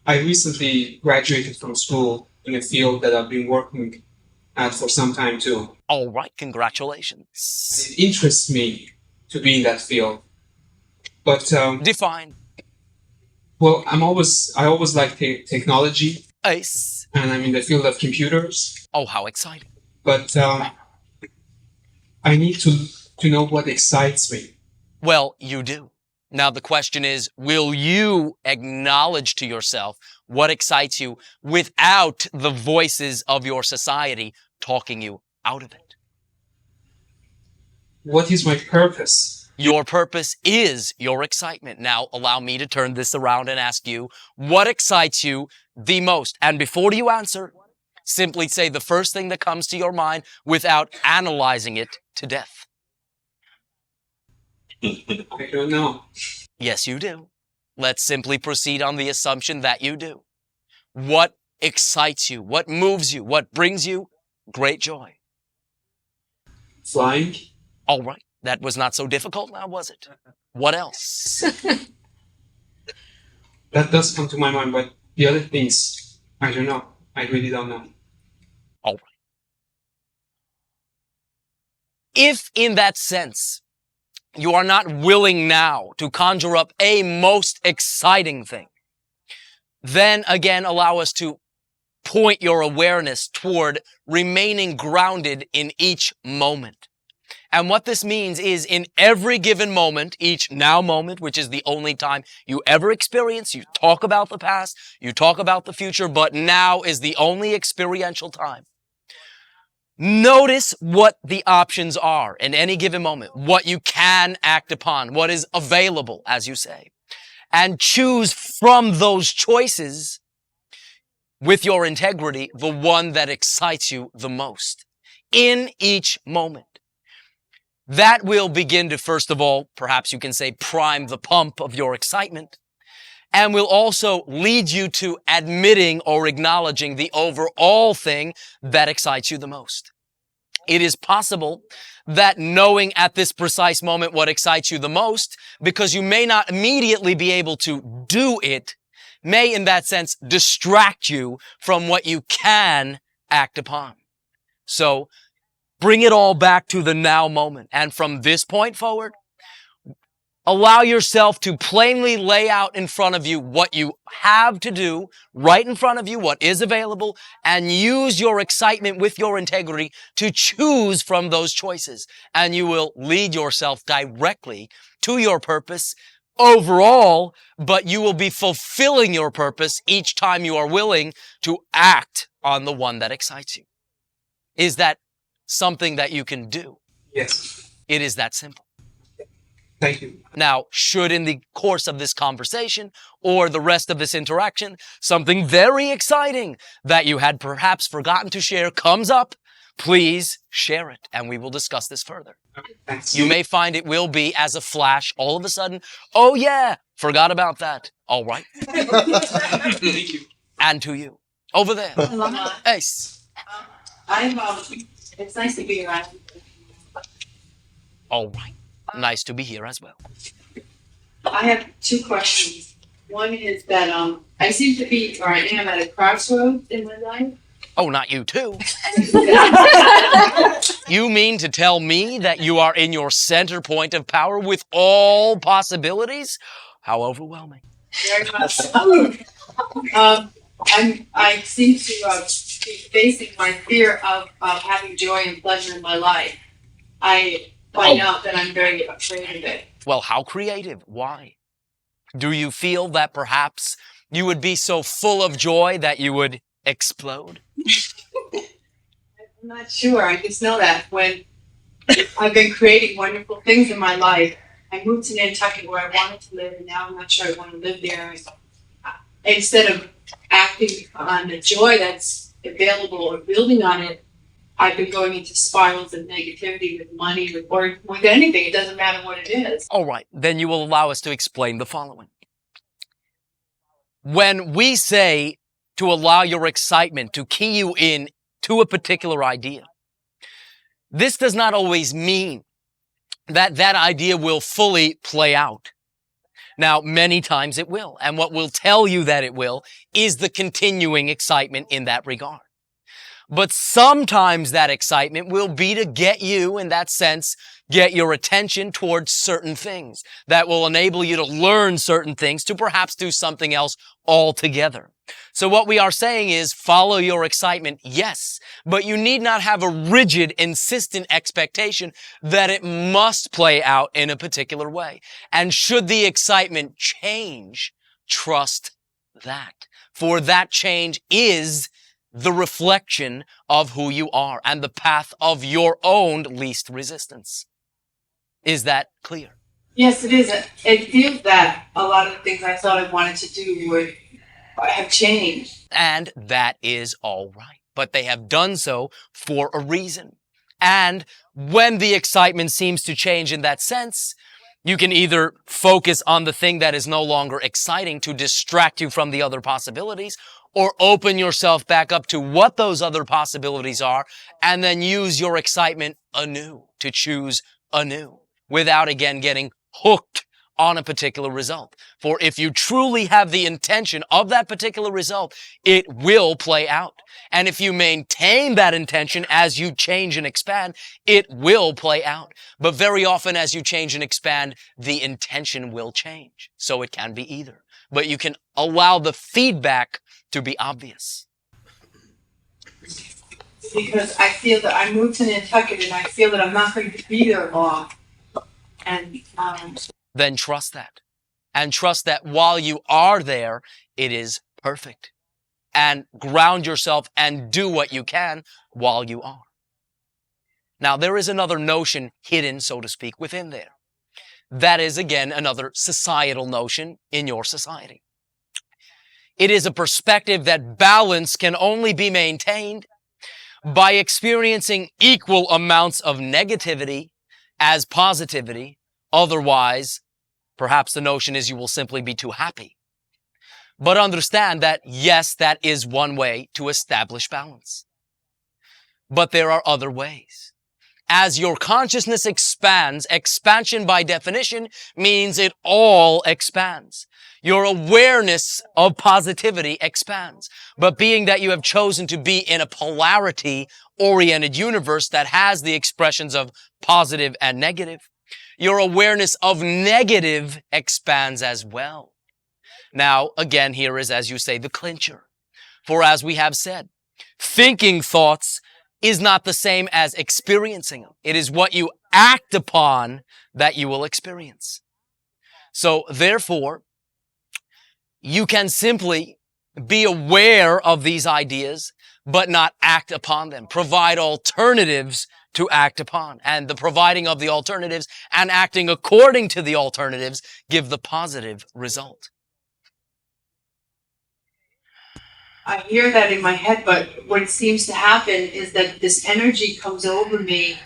I recently graduated from school in a field that I've been working at for some time too. All right, congratulations. It interests me to be in that field. But Define. well, I always like technology. Ace. and I'm in the field of computers. Oh, how exciting. But I need to know what excites me. Well, you do. Now, the question is, will you acknowledge to yourself what excites you without the voices of your society talking you out of it? What is my purpose? Your purpose is your excitement. Now, allow me to turn this around and ask you, what excites you the most? And before you answer, simply say the first thing that comes to your mind without analyzing it to death. I don't know. Yes, you do. Let's simply proceed on the assumption that you do. What excites you? What moves you? What brings you great joy? Flying? All right. That was not so difficult now, was it? What else? That does come to my mind, but the other things, I don't know. I really don't know. All right. If in that sense, you are not willing now to conjure up a most exciting thing, then again, allow us to point your awareness toward remaining grounded in each moment. And what this means is in every given moment, each now moment, which is the only time you ever experience, you talk about the past, you talk about the future, but now is the only experiential time. Notice what the options are in any given moment, what you can act upon, what is available, as you say, and choose from those choices with your integrity, the one that excites you the most in each moment. That will begin to, first of all, perhaps you can say, prime the pump of your excitement, and will also lead you to admitting or acknowledging the overall thing that excites you the most. It is possible that knowing at this precise moment what excites you the most, because you may not immediately be able to do it, may in that sense distract you from what you can act upon. So, bring it all back to the now moment. And from this point forward, allow yourself to plainly lay out in front of you what you have to do right in front of you, what is available, and use your excitement with your integrity to choose from those choices. And you will lead yourself directly to your purpose overall, but you will be fulfilling your purpose each time you are willing to act on the one that excites you. Is that something that you can do? Yes. It is that simple. Thank you. Now, should in the course of this conversation or the rest of this interaction, something very exciting that you had perhaps forgotten to share comes up, please share it and we will discuss this further. Okay, thanks. You may find it will be as a flash, all of a sudden, oh yeah, forgot about that. All right. Thank you. And to you. Over there. Ace. It's nice to be around. All right. Nice to be here as well. I have two questions. One is that I seem to be, or I am at a crossroad in my life. Oh, not you too. You mean to tell me that you are in your center point of power with all possibilities? How overwhelming. Very much so. I seem to be facing my fear of having joy and pleasure in my life. I find out that I'm very afraid of it. Well, how creative? Why? Do you feel that perhaps you would be so full of joy that you would explode? I'm not sure. I just know that when I've been creating wonderful things in my life, I moved to Nantucket where I wanted to live, and now I'm not sure I want to live there. Instead of acting on the joy that's available or building on it, I've been going into spirals of negativity with money or with anything. It doesn't matter what it is. All right, then you will allow us to explain the following. When we say to allow your excitement to key you in to a particular idea, this does not always mean that that idea will fully play out. Now, many times it will, and what will tell you that it will is the continuing excitement in that regard. But sometimes that excitement will be to get you, in that sense, get your attention towards certain things that will enable you to learn certain things, to perhaps do something else altogether. So what we are saying is follow your excitement, yes, but you need not have a rigid, insistent expectation that it must play out in a particular way. And should the excitement change, trust that. For that change is the reflection of who you are and the path of your own least resistance. Is that clear? Yes, it is. It feels that a lot of the things I thought I wanted to do would have changed. And that is all right. But they have done so for a reason. And when the excitement seems to change in that sense, you can either focus on the thing that is no longer exciting to distract you from the other possibilities, or open yourself back up to what those other possibilities are, and then use your excitement anew to choose anew, without again getting hooked on a particular result. For if you truly have the intention of that particular result, it will play out. And if you maintain that intention as you change and expand, it will play out. But very often as you change and expand, the intention will change. So it can be either. But you can allow the feedback to be obvious. Because I feel that I moved to Nantucket and I feel that I'm not going to be there long. And then trust that. And trust that while you are there, it is perfect. And ground yourself and do what you can while you are. Now, there is another notion hidden, so to speak, within there. That is, again, another societal notion in your society. It is a perspective that balance can only be maintained by experiencing equal amounts of negativity as positivity. Otherwise, perhaps the notion is you will simply be too happy. But understand that, yes, that is one way to establish balance. But there are other ways. As your consciousness expands, expansion by definition means it all expands. Your awareness of positivity expands. But being that you have chosen to be in a polarity-oriented universe that has the expressions of positive and negative, your awareness of negative expands as well. Now, again, here is, as you say, the clincher. For as we have said, thinking thoughts is not the same as experiencing them. It is what you act upon that you will experience. So, therefore, you can simply be aware of these ideas, but not act upon them. Provide alternatives to act upon. And the providing of the alternatives and acting according to the alternatives give the positive result. I hear that in my head, but what seems to happen is that this energy comes over me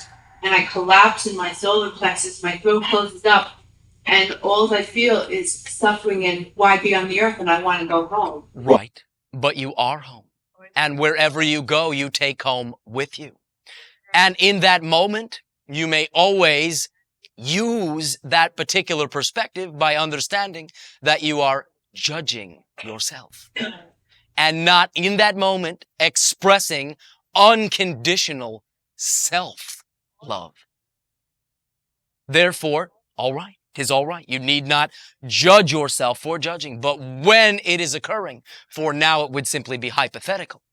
and I collapse in my solar plexus, my throat closes up, and all I feel is suffering and why be on the earth, and I want to go home. Right. But you are home. And wherever you go, you take home with you. And in that moment, you may always use that particular perspective by understanding that you are judging yourself. And not in that moment expressing unconditional self-love. Therefore, all right, 'tis all right. You need not judge yourself for judging. But when it is occurring, for now it would simply be hypothetical.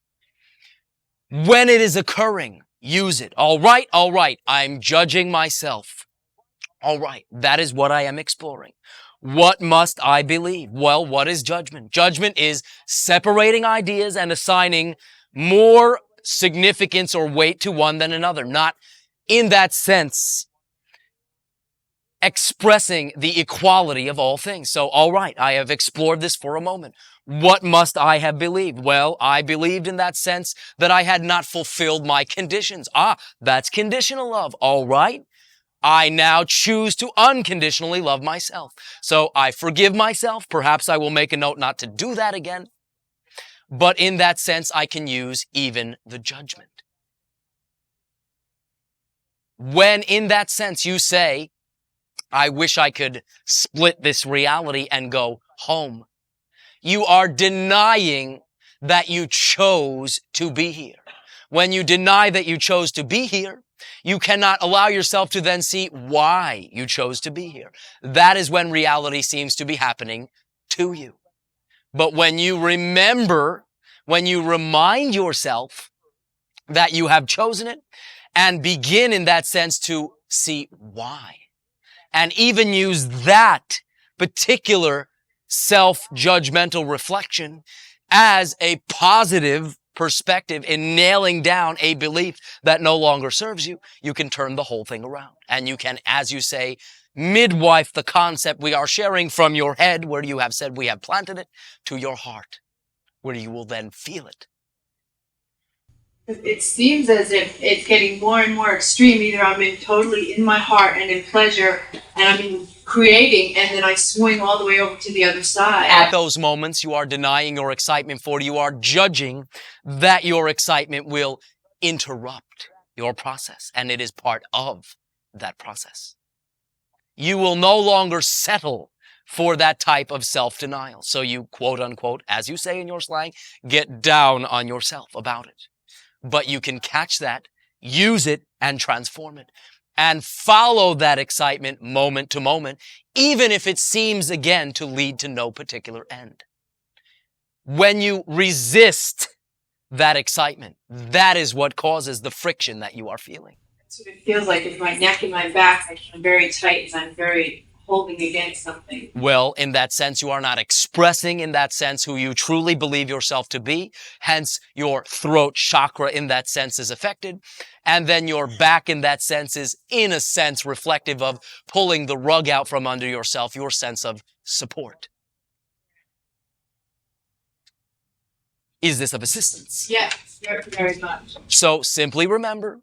When it is occurring, use it. All right, I'm judging myself. All right, that is what I am exploring. What must I believe? Well, what is judgment? Judgment is separating ideas and assigning more significance or weight to one than another. Not in that sense expressing the equality of all things. So, all right, I have explored this for a moment. What must I have believed? Well, I believed in that sense that I had not fulfilled my conditions. That's conditional love. All right. I now choose to unconditionally love myself. So I forgive myself. Perhaps I will make a note not to do that again. But in that sense, I can use even the judgment. When in that sense you say, I wish I could split this reality and go home, you are denying that you chose to be here. When you deny that you chose to be here, you cannot allow yourself to then see why you chose to be here. That is when reality seems to be happening to you. But when you remember, when you remind yourself that you have chosen it and begin in that sense to see why, and even use that particular self-judgmental reflection as a positive perspective in nailing down a belief that no longer serves you, you can turn the whole thing around. And you can, as you say, midwife the concept we are sharing from your head, where you have said we have planted it, to your heart, where you will then feel it. It seems as if it's getting more and more extreme. Either I'm totally in my heart and in pleasure, and I'm in creating, and then I swing all the way over to the other side. At those moments, you are denying your excitement, for you are judging that your excitement will interrupt your process, and it is part of that process. You will no longer settle for that type of self-denial. So you, quote unquote, as you say in your slang, get down on yourself about it. But you can catch that, use it, and transform it. And follow that excitement moment to moment, even if it seems, again, to lead to no particular end. When you resist that excitement, that is what causes the friction that you are feeling. That's what it feels like. It's my neck and my back. I'm very tight and I'm very holding against something. Well, in that sense, you are not expressing in that sense who you truly believe yourself to be. Hence, your throat chakra in that sense is affected. And then your back in that sense is, in a sense, reflective of pulling the rug out from under yourself, your sense of support. Is this of assistance? Yes, very, very much. So simply remember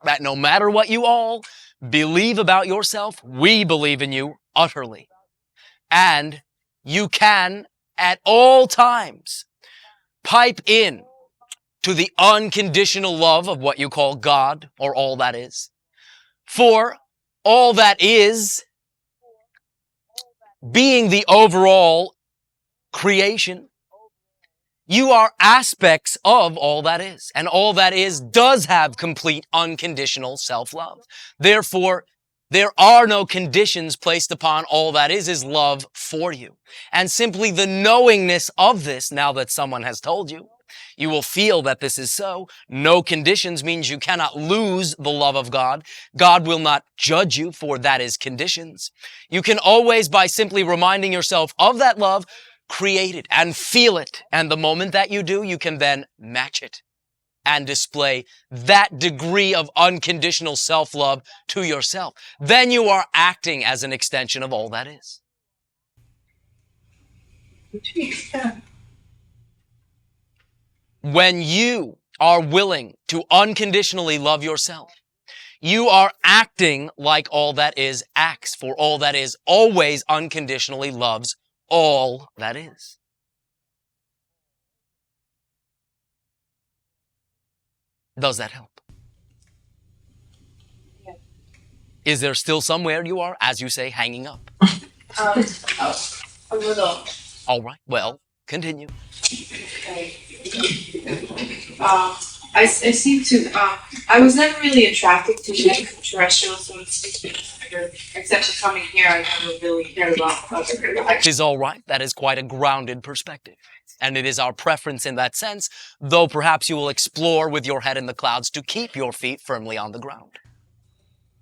that no matter what you all believe about yourself, we believe in you utterly. And you can, at all times, pipe in to the unconditional love of what you call God, or all that is. For all that is, being the overall creation, you are aspects of all that is. And all that is does have complete unconditional self-love. Therefore, there are no conditions placed upon all that is love for you. And simply the knowingness of this, now that someone has told you, you will feel that this is so. No conditions means you cannot lose the love of God. God will not judge you, for that is conditions. You can always, by simply reminding yourself of that love, create it and feel it. And the moment that you do, you can then match it and display that degree of unconditional self-love to yourself. Then you are acting as an extension of all that is. When you are willing to unconditionally love yourself, you are acting like all that is acts, for all that is always unconditionally loves all that is. Does that help? Yeah. Is there still somewhere you are, as you say, hanging up? A little. All right, well, continue. Okay. I seem to, I was never really attracted to extraterrestrial, so to speak, except for coming here. I never really cared about other. It is all right. That is quite a grounded perspective. And it is our preference in that sense, though perhaps you will explore with your head in the clouds to keep your feet firmly on the ground.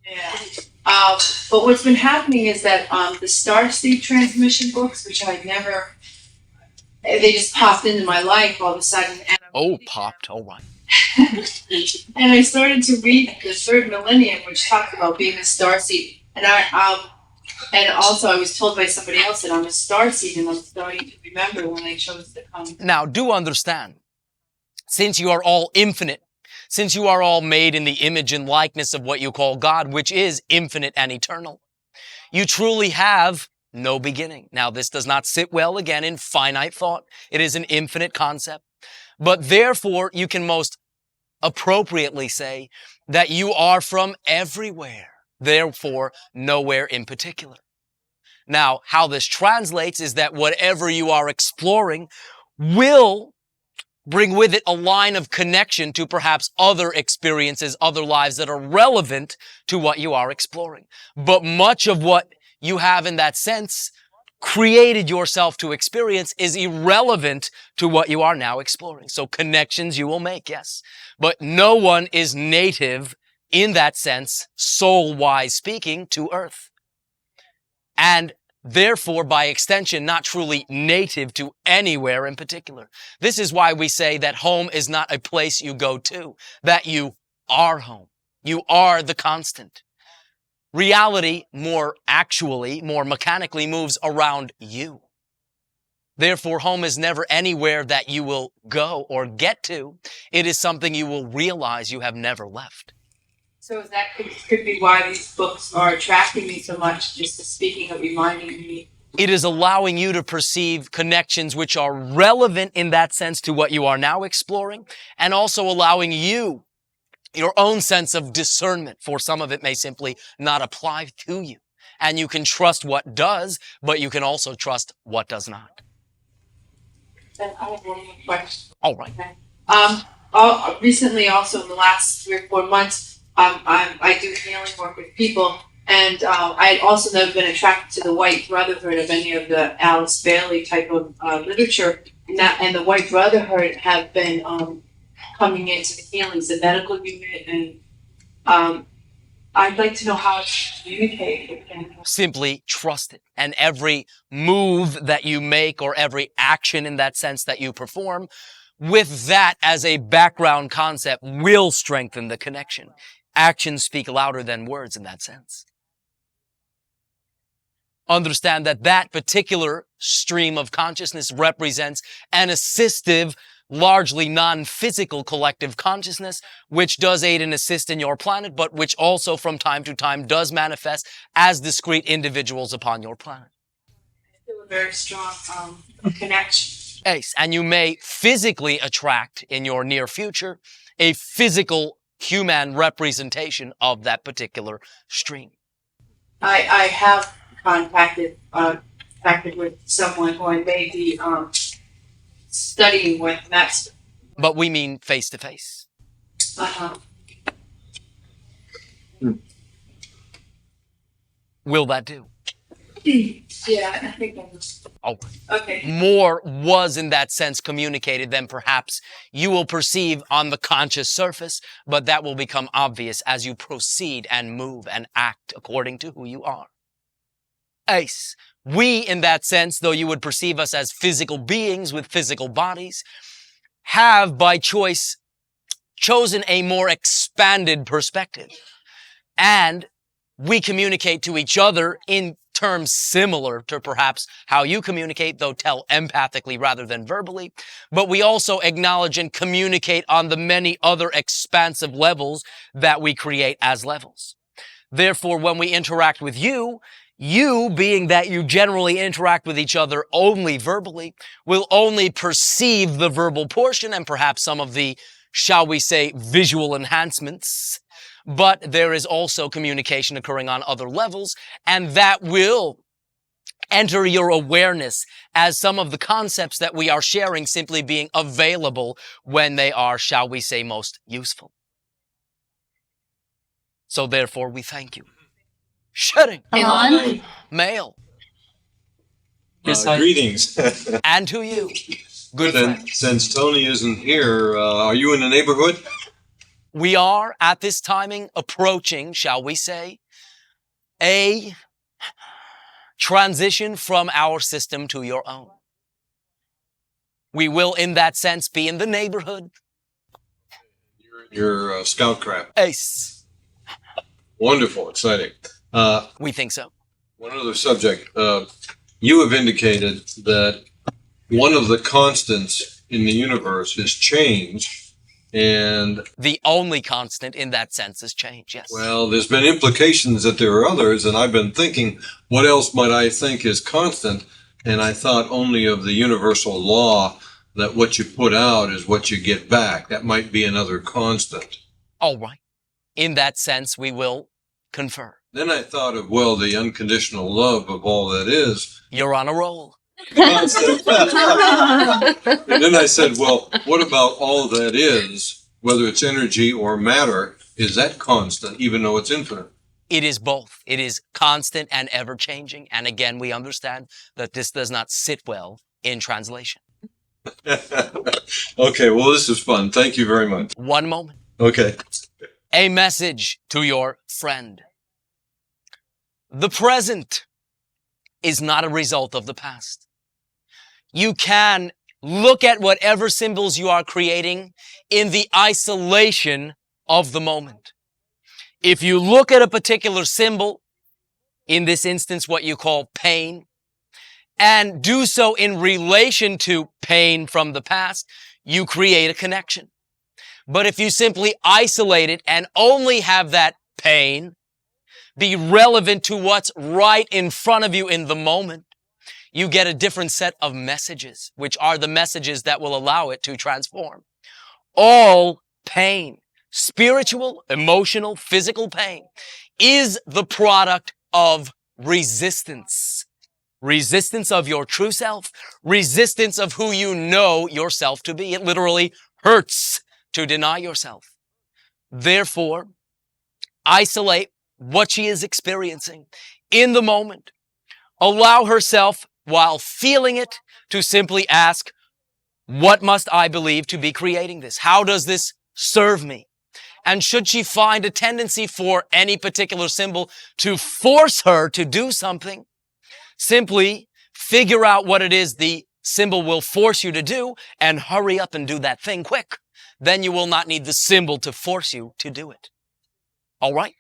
Yeah. But what's been happening is that the Starseed transmission books, which I never, they just popped into my life all of a sudden. And Popped. All right. and I started to read the Third Millennium, which talked about being a starseed. And also I was told by somebody else that I'm a starseed, and I'm starting to remember when I chose to come. Now, do understand, since you are all infinite, since you are all made in the image and likeness of what you call God, which is infinite and eternal, you truly have no beginning. Now, this does not sit well, again, in finite thought. It is an infinite concept. But therefore, you can most appropriately say that you are from everywhere, therefore nowhere in particular. Now, how this translates is that whatever you are exploring will bring with it a line of connection to perhaps other experiences, other lives that are relevant to what you are exploring. But much of what you have in that sense created yourself to experience is irrelevant to what you are now exploring. So connections you will make, yes. But no one is native in that sense, soul-wise speaking, to Earth. And therefore, by extension, not truly native to anywhere in particular. This is why we say that home is not a place you go to, that you are home. You are the constant. Reality more actually, more mechanically moves around you. Therefore, home is never anywhere that you will go or get to. It is something you will realize you have never left. So that could be why these books are attracting me so much, just the speaking of reminding me. It is allowing you to perceive connections which are relevant in that sense to what you are now exploring, and also allowing you your own sense of discernment, for some of it may simply not apply to you. And you can trust what does, but you can also trust what does not. Then I have one more question. All right. Okay. Recently, also in the last 3 or 4 months, I do healing work with people, and I had also never been attracted to the White Brotherhood of any of the Alice Bailey type of literature, and the White Brotherhood have been coming into the healings, the medical unit, and I'd like to know how to communicate with them. Simply trust it. And every move that you make or every action in that sense that you perform, with that as a background concept, will strengthen the connection. Actions speak louder than words in that sense. Understand that that particular stream of consciousness represents an assistive, largely non-physical collective consciousness, which does aid and assist in your planet, but which also from time to time does manifest as discrete individuals upon your planet. I feel a very strong connection. Ace. And you may physically attract in your near future a physical human representation of that particular stream. I have contacted with someone who I may be studying with next. But we mean face to face. Will that do? Yeah, I think I was. Oh. Okay. More was in that sense communicated than perhaps you will perceive on the conscious surface, but that will become obvious as you proceed and move and act according to who you are. Ace. We, in that sense, though you would perceive us as physical beings with physical bodies, have by choice chosen a more expanded perspective. And we communicate to each other in terms similar to perhaps how you communicate, though telepathically rather than verbally. But we also acknowledge and communicate on the many other expansive levels that we create as levels. Therefore, when we interact with you, being that you generally interact with each other only verbally, will only perceive the verbal portion and perhaps some of the, shall we say, visual enhancements. But there is also communication occurring on other levels, and that will enter your awareness as some of the concepts that we are sharing simply being available when they are, shall we say, most useful. So therefore, we thank you. Shutting. Elan? Male. Yes, Greetings. And to you. Good friend. Since Tony isn't here, are you in the neighborhood? We are at this timing approaching, shall we say, a transition from our system to your own. We will, in that sense, be in the neighborhood. Your scout craft. Ace. Wonderful, exciting. We think so. One other subject. You have indicated that one of the constants in the universe is change, and The only constant in that sense is change, yes. well, there's been implications that there are others, and I've been thinking, what else might I think is constant? And I thought only of the universal law that what you put out is what you get back. That might be another constant. All right. In that sense, we will confer. Then I thought of, well, the unconditional love of all that is. You're on a roll. constant. And then I said, well, what about all that is, whether it's energy or matter, is that constant, even though it's infinite? It is both. It is constant and ever-changing. And again, we understand that this does not sit well in translation. Okay, well, this is fun. Thank you very much. One moment. Okay. A message to your friend. The present is not a result of the past. You can look at whatever symbols you are creating in the isolation of the moment. If you look at a particular symbol, in this instance what you call pain, and do so in relation to pain from the past, you create a connection. But if you simply isolate it and only have that pain be relevant to what's right in front of you in the moment, you get a different set of messages, which are the messages that will allow it to transform. All pain, spiritual, emotional, physical pain, is the product of resistance. Resistance of your true self, resistance of who you know yourself to be. It literally hurts to deny yourself. Therefore, isolate what she is experiencing in the moment. Allow herself, while feeling it, to simply ask, what must I believe to be creating this? How does this serve me? And should she find a tendency for any particular symbol to force her to do something, simply figure out what it is the symbol will force you to do and hurry up and do that thing quick. Then you will not need the symbol to force you to do it. All right?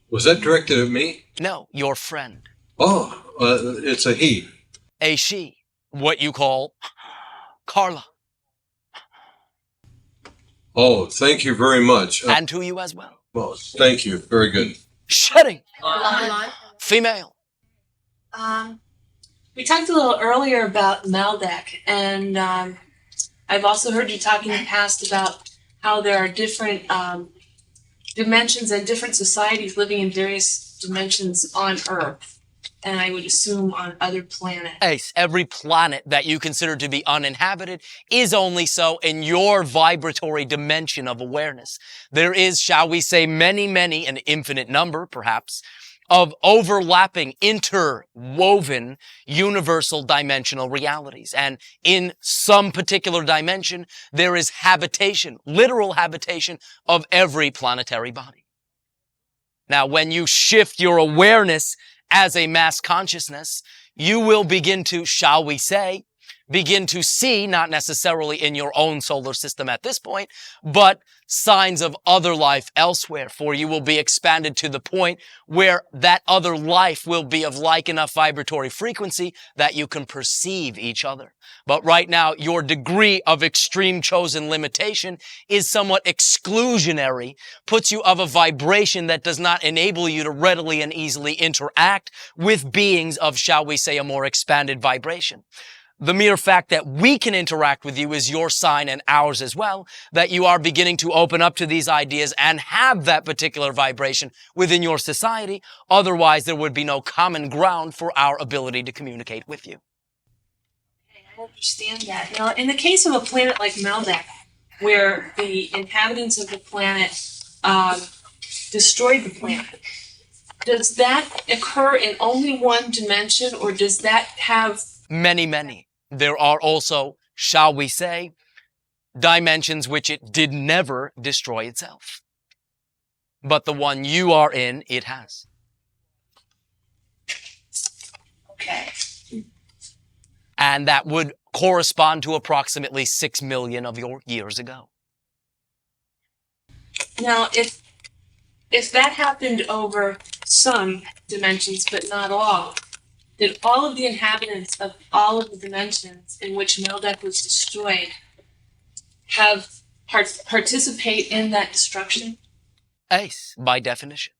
Was that directed at me? No, your friend. Oh, it's a he. A she. What you call Carla. Oh, thank you very much. And to you as well. Well, thank you. Very good. Shedding. Female. We talked a little earlier about Maldek, and I've also heard you talk in the past about how there are different dimensions and different societies living in various dimensions on Earth, and I would assume on other planets. Ace, every planet that you consider to be uninhabited is only so in your vibratory dimension of awareness. There is, shall we say, many, an infinite number, perhaps, of overlapping, interwoven, universal dimensional realities. And in some particular dimension, there is habitation, literal habitation of every planetary body. Now, when you shift your awareness as a mass consciousness, you will begin to, shall we say, begin to see, not necessarily in your own solar system at this point, but signs of other life elsewhere, for you will be expanded to the point where that other life will be of like enough vibratory frequency that you can perceive each other. But right now, your degree of extreme chosen limitation is somewhat exclusionary, puts you of a vibration that does not enable you to readily and easily interact with beings of, shall we say, a more expanded vibration. The mere fact that we can interact with you is your sign and ours as well, that you are beginning to open up to these ideas and have that particular vibration within your society. Otherwise, there would be no common ground for our ability to communicate with you. Okay, I understand that. Now, in the case of a planet like Maldek, where the inhabitants of the planet destroyed the planet, does that occur in only one dimension, or does that have Many. There are also, shall we say, dimensions which it did never destroy itself. But the one you are in, it has. Okay. And that would correspond to approximately 6 million of your years ago. Now, if that happened over some dimensions, but not all, did all of the inhabitants of all of the dimensions in which Maldek was destroyed have participate in that destruction? Ace, by definition.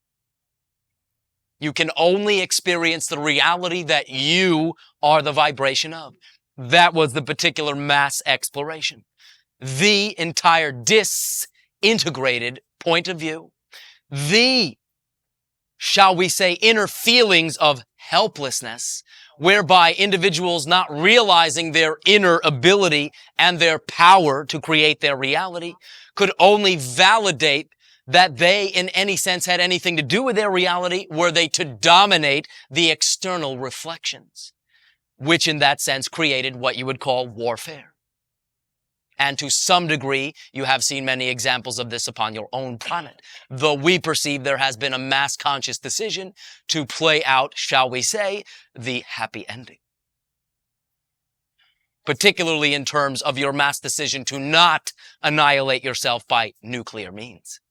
You can only experience the reality that you are the vibration of. That was the particular mass exploration. The entire disintegrated point of view. The, shall we say, inner feelings of helplessness, whereby individuals not realizing their inner ability and their power to create their reality could only validate that they in any sense had anything to do with their reality were they to dominate the external reflections, which in that sense created what you would call warfare. And to some degree, you have seen many examples of this upon your own planet, though we perceive there has been a mass conscious decision to play out, shall we say, the happy ending. Particularly in terms of your mass decision to not annihilate yourself by nuclear means.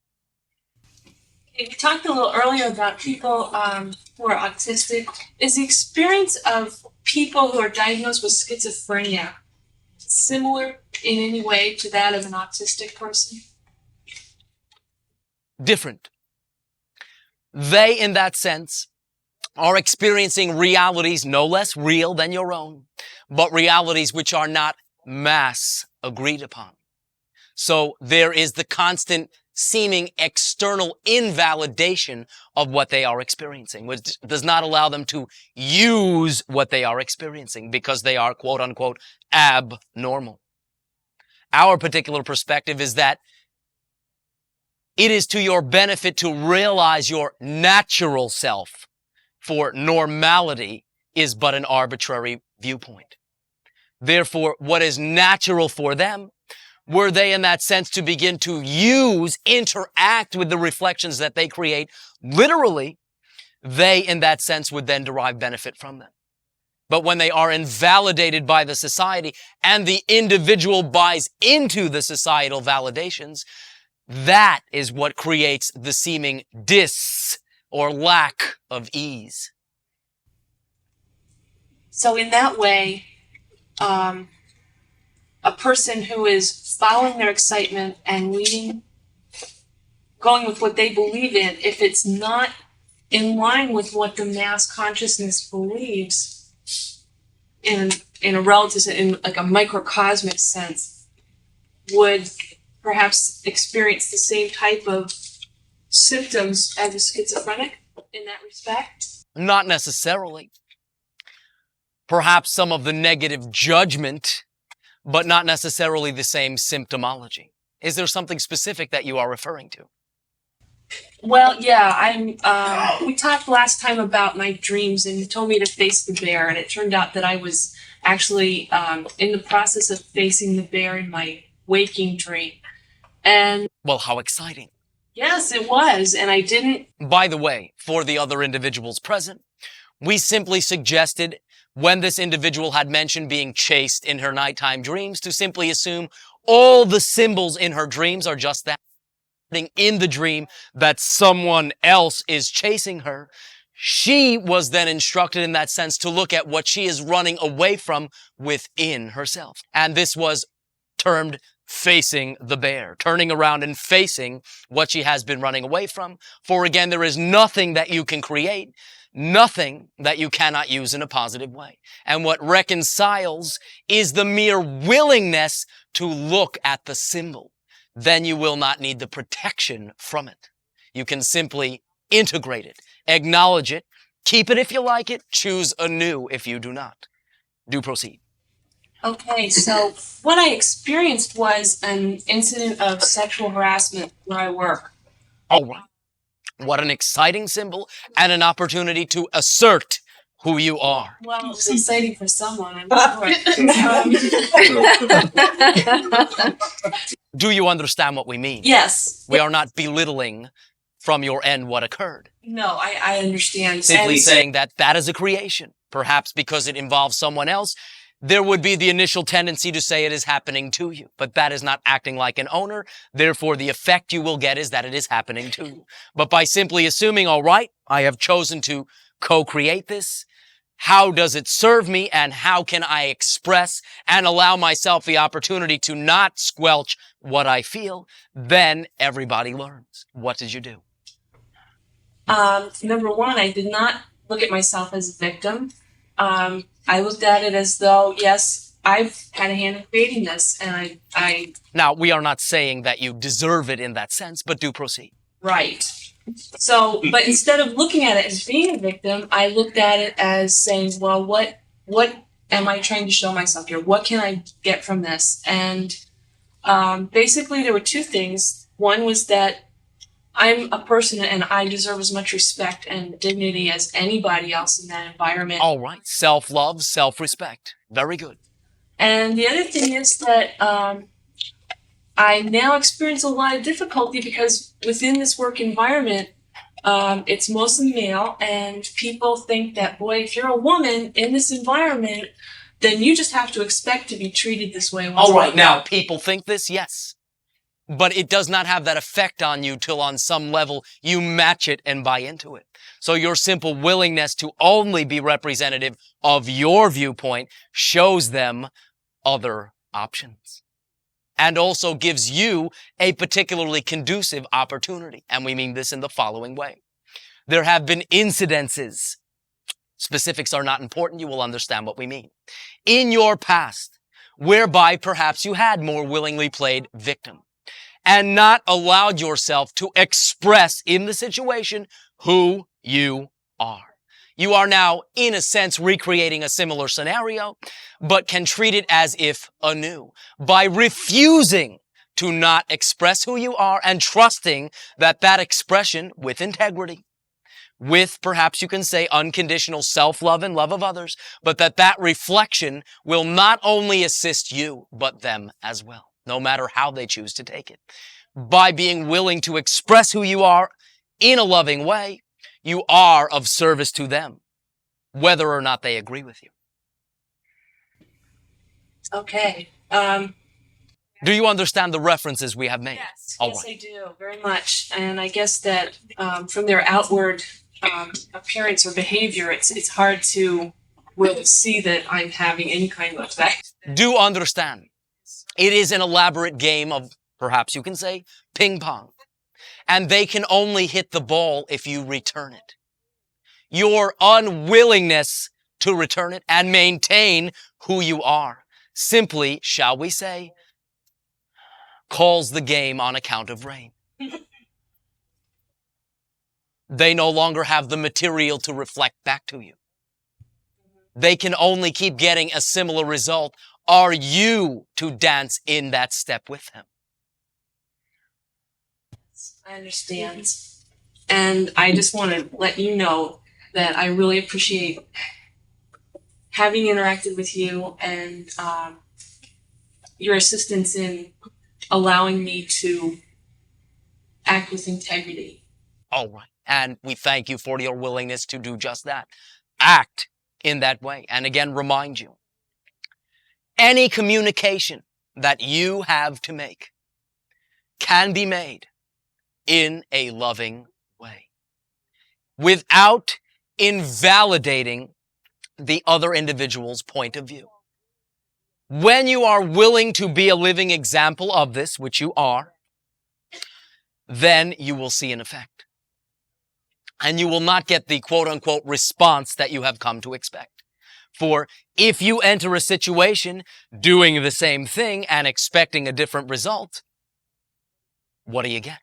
You talked a little earlier about people who are autistic. Is the experience of people who are diagnosed with schizophrenia similar in any way to that of an autistic person? Different. They, in that sense, are experiencing realities no less real than your own, but realities which are not mass agreed upon. So there is the constant seeming external invalidation of what they are experiencing, which does not allow them to use what they are experiencing because they are, quote unquote, abnormal. Our particular perspective is that it is to your benefit to realize your natural self, for normality is but an arbitrary viewpoint. Therefore, what is natural for them, were they in that sense to begin to interact with the reflections that they create, literally, they in that sense would then derive benefit from them. But when they are invalidated by the society and the individual buys into the societal validations, that is what creates the seeming or lack of ease. So in that way, a person who is following their excitement and going with what they believe in, if it's not in line with what the mass consciousness believes in a relative, in like a microcosmic sense, would perhaps experience the same type of symptoms as a schizophrenic in that respect? Not necessarily. Perhaps some of the negative judgment, but not necessarily the same symptomology. Is there something specific that you are referring to? Well, yeah, we talked last time about my dreams, and you told me to face the bear, and it turned out that I was actually in the process of facing the bear in my waking dream. And well, how exciting. Yes, it was, and I didn't. By the way, for the other individuals present, we simply suggested when this individual had mentioned being chased in her nighttime dreams to simply assume all the symbols in her dreams are just that. In the dream that someone else is chasing her, she was then instructed in that sense to look at what she is running away from within herself. And this was termed facing the bear, turning around and facing what she has been running away from. For again, there is nothing that you can create, nothing that you cannot use in a positive way. And what reconciles is the mere willingness to look at the symbol. Then you will not need the protection from it. You can simply integrate it, acknowledge it, keep it if you like it, choose anew if you do not. Do proceed. Okay, so what I experienced was an incident of sexual harassment where I work. All right. What an exciting symbol and an opportunity to assert who you are. Well, it was exciting for someone, I'm sure. Do you understand what we mean? Yes. We are not belittling from your end what occurred. No, I understand. Simply saying that that is a creation. Perhaps because it involves someone else, there would be the initial tendency to say it is happening to you. But that is not acting like an owner. Therefore, the effect you will get is that it is happening to you. But by simply assuming, all right, I have chosen to co-create this, how does it serve me and how can I express and allow myself the opportunity to not squelch what I feel? Then everybody learns. What did you do? Number one, I did not look at myself as a victim. I looked at it as though, yes, I've had a hand in creating this, and I... Now, we are not saying that you deserve it in that sense, but do proceed. Right. So, but instead of looking at it as being a victim, I looked at it as saying, well, what am I trying to show myself here? What can I get from this? And basically, there were two things. One was that I'm a person and I deserve as much respect and dignity as anybody else in that environment. All right. Self-love, self-respect. Very good. And the other thing is that I now experience a lot of difficulty because within this work environment, it's mostly male, and people think that, boy, if you're a woman in this environment, then you just have to expect to be treated this way. All right. Now, people think this, yes. But it does not have that effect on you till on some level you match it and buy into it. So your simple willingness to only be representative of your viewpoint shows them other options and also gives you a particularly conducive opportunity. And we mean this in the following way. There have been incidences. Specifics are not important. You will understand what we mean. In your past, whereby perhaps you had more willingly played victim and not allowed yourself to express in the situation who you are. You are now, in a sense, recreating a similar scenario, but can treat it as if anew by refusing to not express who you are and trusting that that expression with integrity, with perhaps you can say unconditional self-love and love of others, but that reflection will not only assist you, but them as well, no matter how they choose to take it. By being willing to express who you are in a loving way, you are of service to them, whether or not they agree with you. Okay. Do you understand the references we have made? Yes, All yes, right. I do, very much. And I guess that from their outward appearance or behavior, it's hard to really see that I'm having any kind of effect. Do understand. It is an elaborate game of, perhaps you can say, ping pong. And they can only hit the ball if you return it. Your unwillingness to return it and maintain who you are simply, shall we say, calls the game on account of rain. They no longer have the material to reflect back to you. They can only keep getting a similar result. Are you to dance in that step with them? I understand. And I just want to let you know that I really appreciate having interacted with you and your assistance in allowing me to act with integrity. All right. And we thank you for your willingness to do just that. Act in that way. And again, remind you, any communication that you have to make can be made in a loving way without invalidating the other individual's point of view. When you are willing to be a living example of this, which you are, then you will see an effect. And you will not get the quote-unquote response that you have come to expect. For if you enter a situation doing the same thing and expecting a different result, what do you get?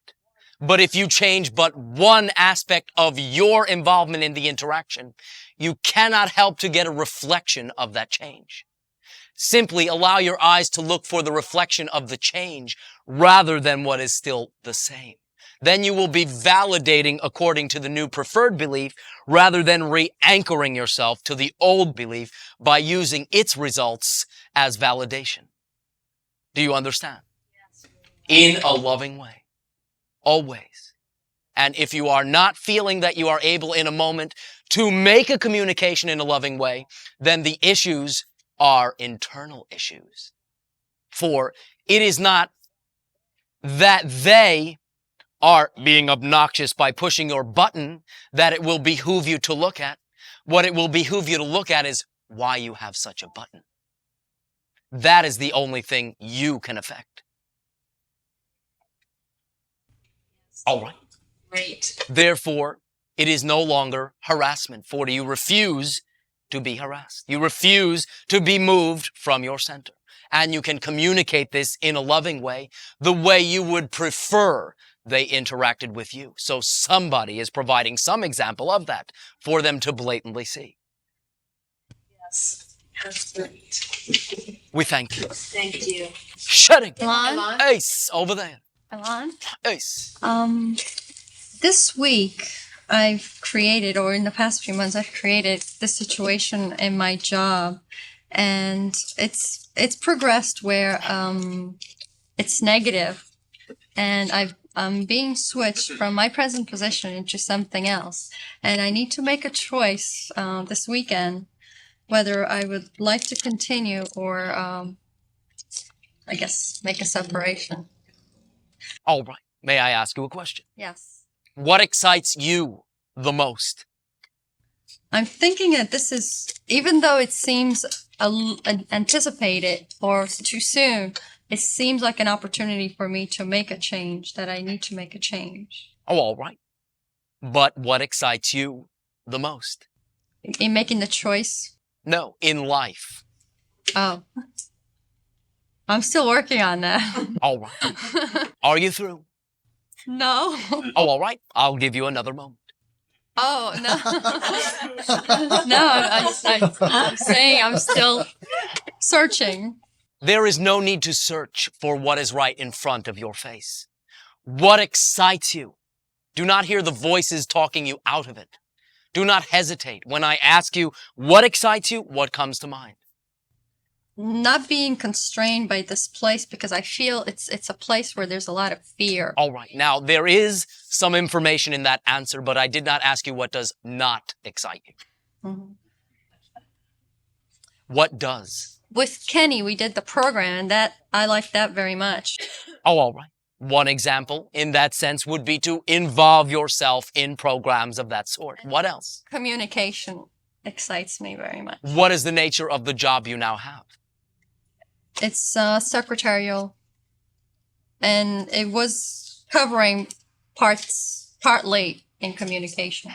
But if you change but one aspect of your involvement in the interaction, you cannot help to get a reflection of that change. Simply allow your eyes to look for the reflection of the change rather than what is still the same. Then you will be validating according to the new preferred belief rather than re-anchoring yourself to the old belief by using its results as validation. Do you understand? In a loving way. Always. And if you are not feeling that you are able in a moment to make a communication in a loving way, then the issues are internal issues. For it is not that they are being obnoxious by pushing your button that it will behoove you to look at. What it will behoove you to look at is why you have such a button. That is the only thing you can affect. All right. Great. Therefore, it is no longer harassment, for you refuse to be harassed. You refuse to be moved from your center. And you can communicate this in a loving way, the way you would prefer they interacted with you. So somebody is providing some example of that for them to blatantly see. Yes, that's great. We thank you. Thank you. Shutting. Elan? Ace, over there. Elan? Ace. This week I've created, or in the past few months, I've created this situation in my job, and it's progressed where it's negative, and I'm being switched from my present position into something else, and I need to make a choice this weekend whether I would like to continue or I guess make a separation. All right. May I ask you a question? Yes. What excites you the most? I'm thinking that this is, even though it seems anticipated or too soon, it seems like an opportunity for me to make a change, that I need to make a change. Oh, all right. But what excites you the most? In making the choice? No, in life. Oh. I'm still working on that. All right. Are you through? No. Oh, all right. I'll give you another moment. Oh, no. No, I'm saying I'm still searching. There is no need to search for what is right in front of your face. What excites you? Do not hear the voices talking you out of it. Do not hesitate. When I ask you what excites you, what comes to mind? Not being constrained by this place, because I feel it's a place where there's a lot of fear. All right. Now, there is some information in that answer, but I did not ask you what does not excite you. Mm-hmm. What does? With Kenny, we did the program, and that I liked that very much. Oh, all right. One example in that sense would be to involve yourself in programs of that sort. What else? Communication excites me very much. What is the nature of the job you now have? It's secretarial, and it was covering partly in communication.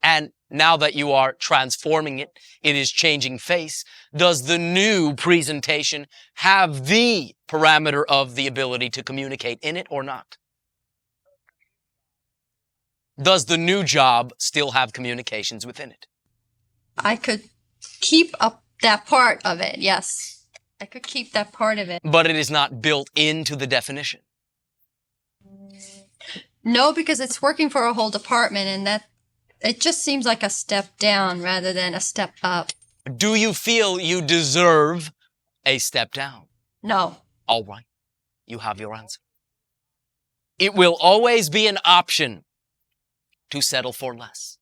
And now that you are transforming it, it is changing face. Does the new presentation have the parameter of the ability to communicate in it or not? Does the new job still have communications within it? I could keep up that part of it, yes. I could keep that part of it. But it is not built into the definition. No, because it's working for a whole department, and that it just seems like a step down rather than a step up. Do you feel you deserve a step down? No. All right. You have your answer. It will always be an option to settle for less.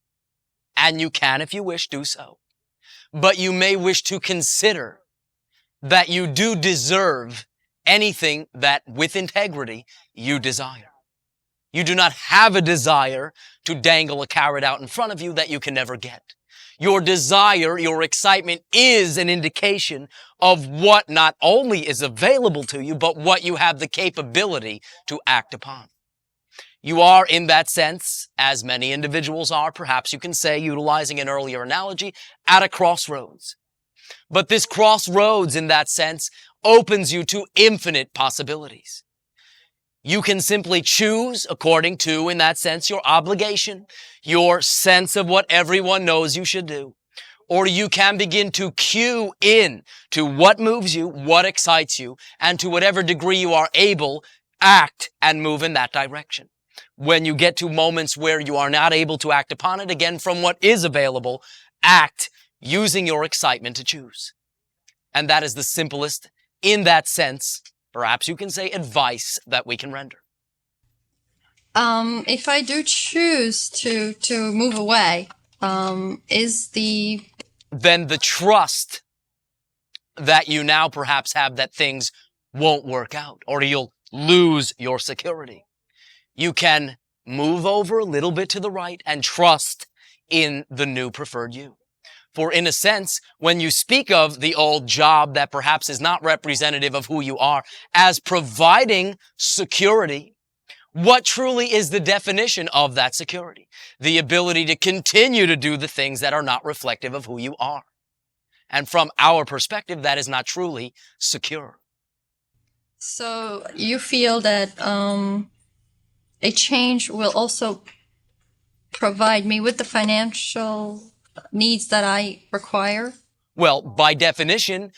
And you can, if you wish, do so. But you may wish to consider that you do deserve anything that, with integrity, you desire. You do not have a desire to dangle a carrot out in front of you that you can never get. Your desire, your excitement is an indication of what not only is available to you, but what you have the capability to act upon. You are, in that sense, as many individuals are, perhaps you can say, utilizing an earlier analogy, at a crossroads. But this crossroads, in that sense, opens you to infinite possibilities. You can simply choose according to, in that sense, your obligation, your sense of what everyone knows you should do. Or you can begin to cue in to what moves you, what excites you, and to whatever degree you are able, act and move in that direction. When you get to moments where you are not able to act upon it, again, from what is available, act using your excitement to choose. And that is the simplest, in that sense, perhaps you can say, advice that we can render. If I do choose to move away, then the trust that you now perhaps have that things won't work out, or you'll lose your security. You can move over a little bit to the right and trust in the new preferred you. For in a sense, when you speak of the old job that perhaps is not representative of who you are as providing security, what truly is the definition of that security? The ability to continue to do the things that are not reflective of who you are. And from our perspective, that is not truly secure. So you feel that a change will also provide me with the financial needs that I require? Well, by definition,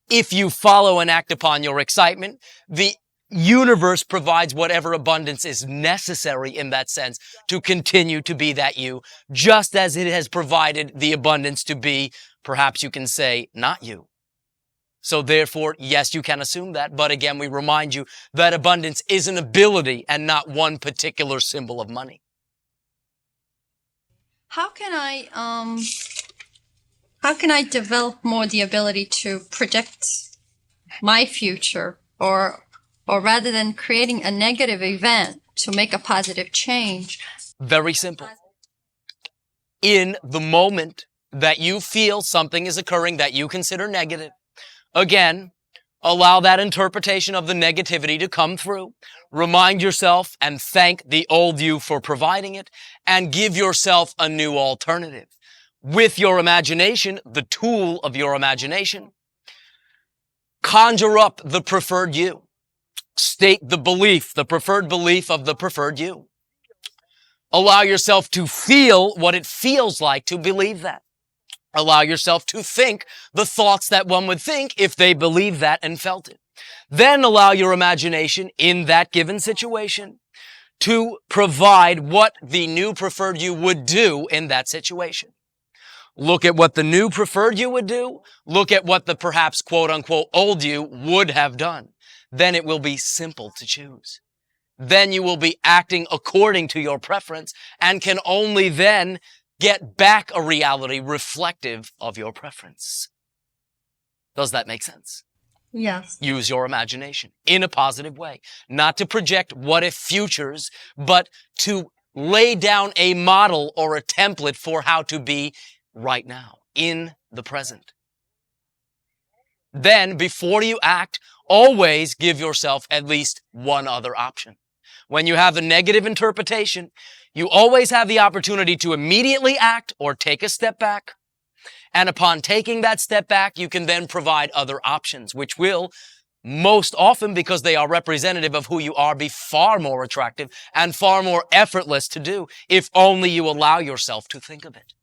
if you follow and act upon your excitement, the universe provides whatever abundance is necessary in that sense to continue to be that you, just as it has provided the abundance to be, perhaps you can say, not you. So therefore, yes, you can assume that. But again, we remind you that abundance is an ability and not one particular symbol of money. How can I develop more the ability to predict my future, or rather than creating a negative event to make a positive change? Very simple. In the moment that you feel something is occurring that you consider negative, again, allow that interpretation of the negativity to come through. Remind yourself and thank the old you for providing it, and give yourself a new alternative. With your imagination, the tool of your imagination, conjure up the preferred you. State the belief, the preferred belief of the preferred you. Allow yourself to feel what it feels like to believe that. Allow yourself to think the thoughts that one would think if they believed that and felt it. Then allow your imagination in that given situation to provide what the new preferred you would do in that situation. Look at what the new preferred you would do. Look at what the perhaps quote unquote old you would have done. Then it will be simple to choose. Then you will be acting according to your preference and can only then get back a reality reflective of your preference. Does that make sense? Yes. Use your imagination in a positive way, not to project what if futures, but to lay down a model or a template for how to be right now, in the present. Then, before you act, always give yourself at least one other option. When you have a negative interpretation, you always have the opportunity to immediately act or take a step back. And upon taking that step back, you can then provide other options, which will, most often because they are representative of who you are, be far more attractive and far more effortless to do if only you allow yourself to think of it.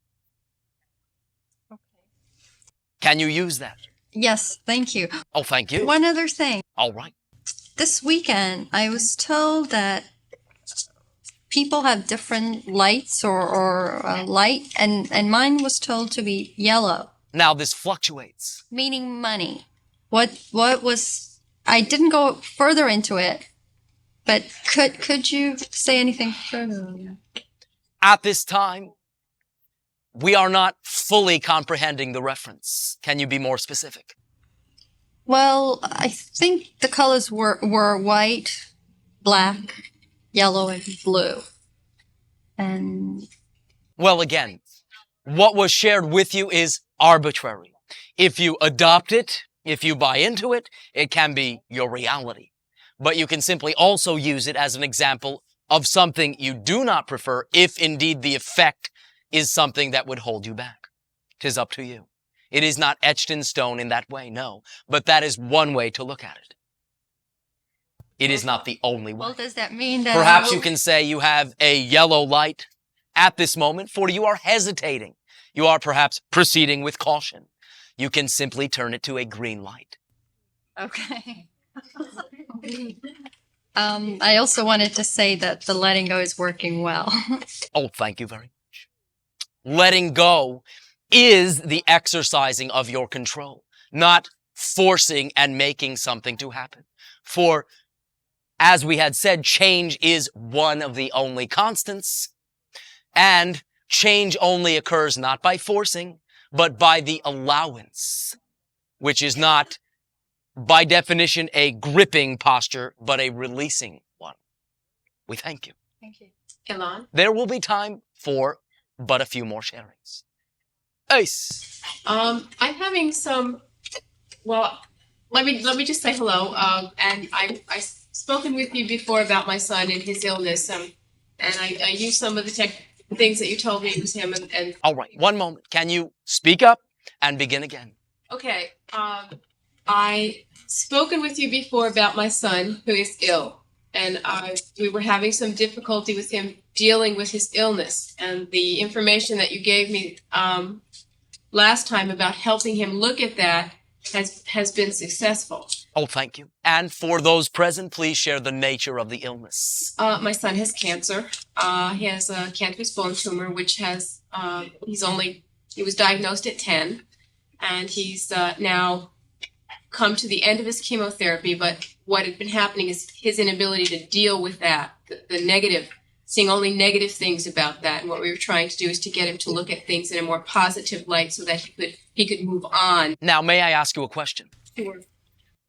Can you use that? Yes, thank you. Oh, thank you. One other thing. All right. This weekend, I was told that people have different lights or light, and mine was told to be yellow. Now this fluctuates. Meaning money. What was, I didn't go further into it, but could you say anything further on that? At this time, we are not fully comprehending the reference. Can you be more specific? Well, I think the colors were white, black, yellow, and blue. And well, again, what was shared with you is arbitrary. If you adopt it, if you buy into it, it can be your reality. But you can simply also use it as an example of something you do not prefer, if indeed the effect is something that would hold you back. 'Tis up to you. It is not etched in stone in that way, no. But that is one way to look at it. It is not the only way. well, does that mean that Perhaps you can say you have a yellow light at this moment, for you are hesitating. You are perhaps proceeding with caution. You can simply turn it to a green light. Okay. I also wanted to say that the letting go is working well. Oh, thank you very much. Letting go is the exercising of your control, not forcing and making something to happen. For, as we had said, change is one of the only constants, and change only occurs not by forcing, but by the allowance, which is not, by definition, a gripping posture, but a releasing one. We thank you. Thank you. Elan? There will be time for but a few more sharings. Ace. I'm having some, well, let me just say hello. And I've spoken with you before about my son and his illness. And I used some of the things that you told me was him. And All right, one moment. Can you speak up and begin again? okay. I spoken with you before about my son who is ill. and we were having some difficulty with him dealing with his illness. And the information that you gave me last time about helping him look at that has been successful. Oh, thank you. And for those present, please share the nature of the illness. My son has cancer. He has a cancerous bone tumor, which has, he was diagnosed at 10, and he's now come to the end of his chemotherapy. But what had been happening is his inability to deal with that, the negative, seeing only negative things about that. And what we were trying to do is to get him to look at things in a more positive light so that he could move on. Now, may I ask you a question? Sure.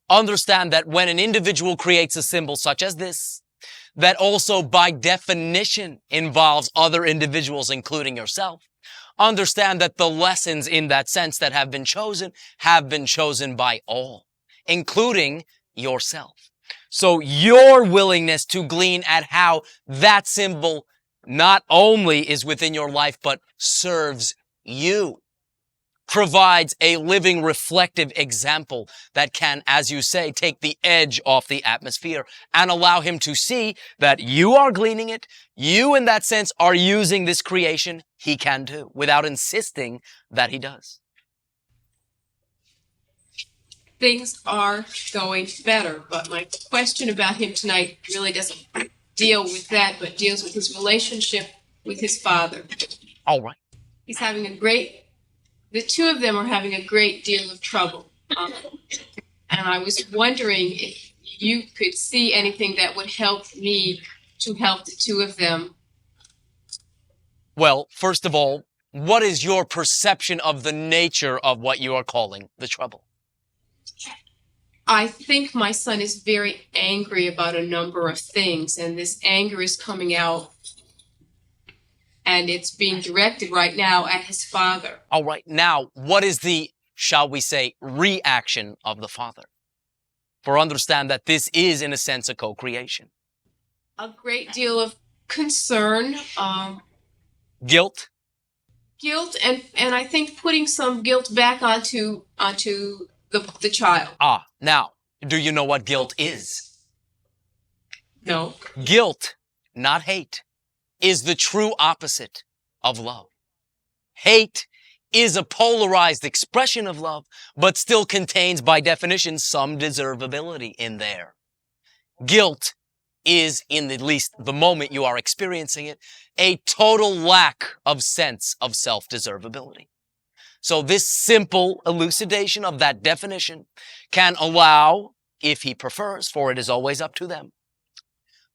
Understand that when an individual creates a symbol such as this, that also by definition involves other individuals, including yourself, understand that the lessons in that sense that have been chosen by all, including yourself. So your willingness to glean at how that symbol not only is within your life, but serves you, provides a living reflective example that can, as you say, take the edge off the atmosphere and allow him to see that you are gleaning it. You, in that sense, are using this creation. He can too, without insisting that he does. Things are going better, but my question about him tonight really doesn't deal with that, but deals with his relationship with his father. All right. He's having the two of them are having a great deal of trouble. And I was wondering if you could see anything that would help me to help the two of them. Well, first of all, what is your perception of the nature of what you are calling the trouble? I think my son is very angry about a number of things, and this anger is coming out, and it's being directed right now at his father. All right. Now, what is the, shall we say, reaction of the father? For understand that this is, in a sense, a co-creation. A great deal of concern. Guilt? Guilt, and I think putting some guilt back onto the child. Now, do you know what guilt is? No. Guilt, not hate, is the true opposite of love. Hate is a polarized expression of love, but still contains, by definition, some deservability in there. Guilt is, in at least the moment you are experiencing it, a total lack of sense of self-deservability. So this simple elucidation of that definition can allow, if he prefers, for it is always up to them,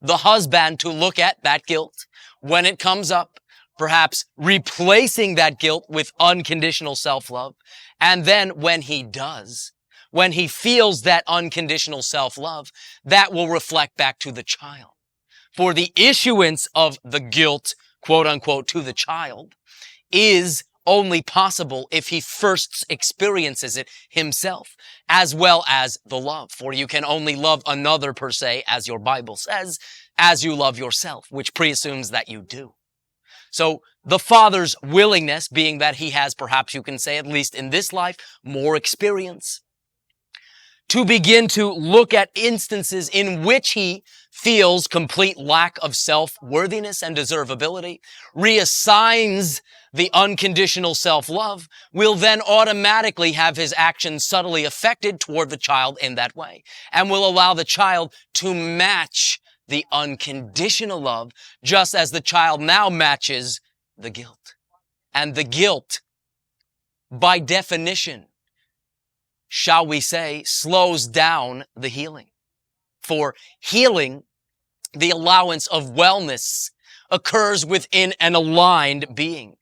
the husband to look at that guilt when it comes up, perhaps replacing that guilt with unconditional self-love. And then when he does, when he feels that unconditional self-love, that will reflect back to the child. For the issuance of the guilt, quote unquote, to the child is only possible if he first experiences it himself, as well as the love. For you can only love another, per se, as your Bible says, as you love yourself, which presumes that you do. So the father's willingness, being that he has, perhaps you can say, at least in this life, more experience, to begin to look at instances in which he feels complete lack of self-worthiness and deservability, reassigns the unconditional self-love, will then automatically have his actions subtly affected toward the child in that way, and will allow the child to match the unconditional love, just as the child now matches the guilt. And the guilt, by definition, shall we say, slows down the healing. For healing, the allowance of wellness, occurs within an aligned being.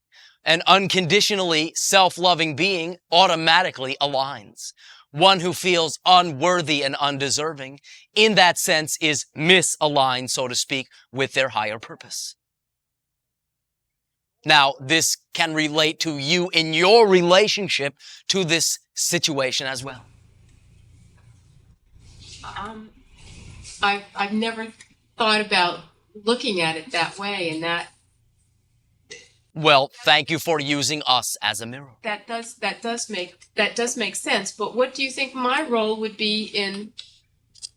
An unconditionally self-loving being automatically aligns. One who feels unworthy and undeserving, in that sense, is misaligned, so to speak, with their higher purpose. Now, this can relate to you in your relationship to this situation as well. I've never thought about looking at it that way, and that. Well, thank you for using us as a mirror. That does make sense. But what do you think my role would be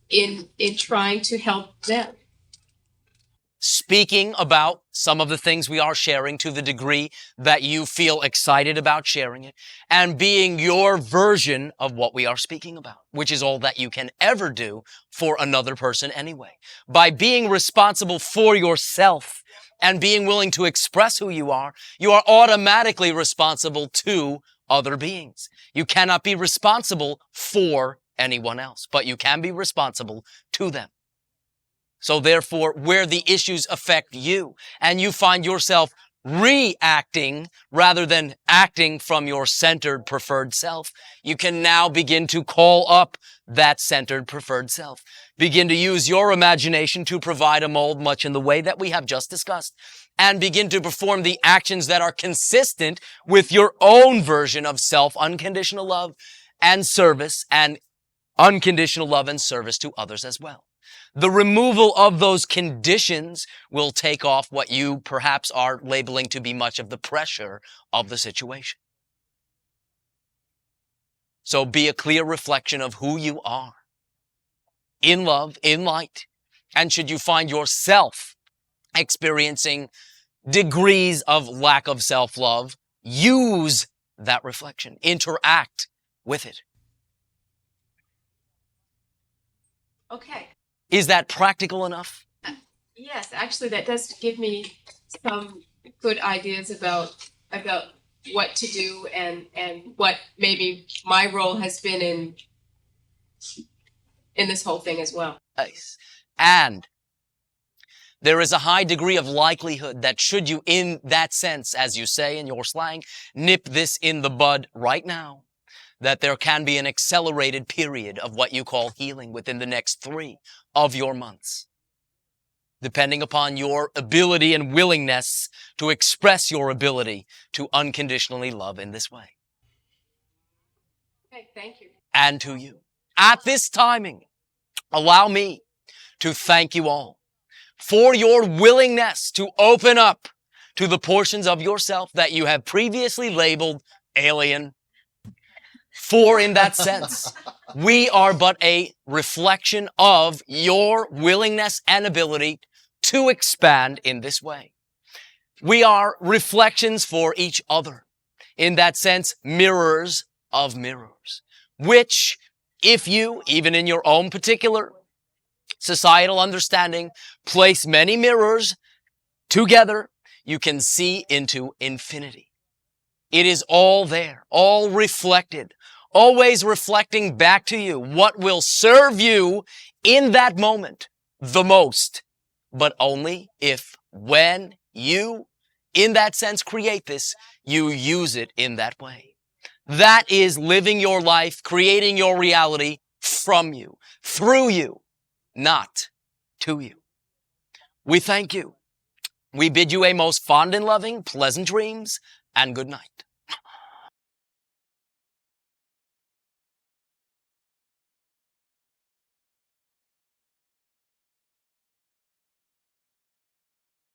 in trying to help them. Speaking about some of the things we are sharing to the degree that you feel excited about sharing it, and being your version of what we are speaking about, which is all that you can ever do for another person anyway. By being responsible for yourself and being willing to express who you are automatically responsible to other beings. You cannot be responsible for anyone else, but you can be responsible to them. So therefore, where the issues affect you and you find yourself reacting rather than acting from your centered preferred self, you can now begin to call up that centered preferred self. Begin to use your imagination to provide a mold much in the way that we have just discussed, and begin to perform the actions that are consistent with your own version of self, unconditional love and service, and unconditional love and service to others as well. The removal of those conditions will take off what you perhaps are labeling to be much of the pressure of the situation. So be a clear reflection of who you are in love, in light. And should you find yourself experiencing degrees of lack of self-love, use that reflection, interact with it. Okay. Is that practical enough? Yes, actually, that does give me some good ideas about what to do and what maybe my role has been in this whole thing as well. Nice. And there is a high degree of likelihood that should you, in that sense, as you say in your slang, nip this in the bud right now, that there can be an accelerated period of what you call healing within the next 3 of your months, depending upon your ability and willingness to express your ability to unconditionally love in this way. Okay, thank you. And to you. At this timing, allow me to thank you all for your willingness to open up to the portions of yourself that you have previously labeled alien. For in that sense, we are but a reflection of your willingness and ability to expand in this way. We are reflections for each other. In that sense, mirrors of mirrors, which if you, even in your own particular societal understanding, place many mirrors together, you can see into infinity. It is all there, all reflected, always reflecting back to you what will serve you in that moment the most, but only if, when you, in that sense, create this, you use it in that way. That is living your life, creating your reality from you, through you, not to you. We thank you. We bid you a most fond and loving, pleasant dreams, and good night.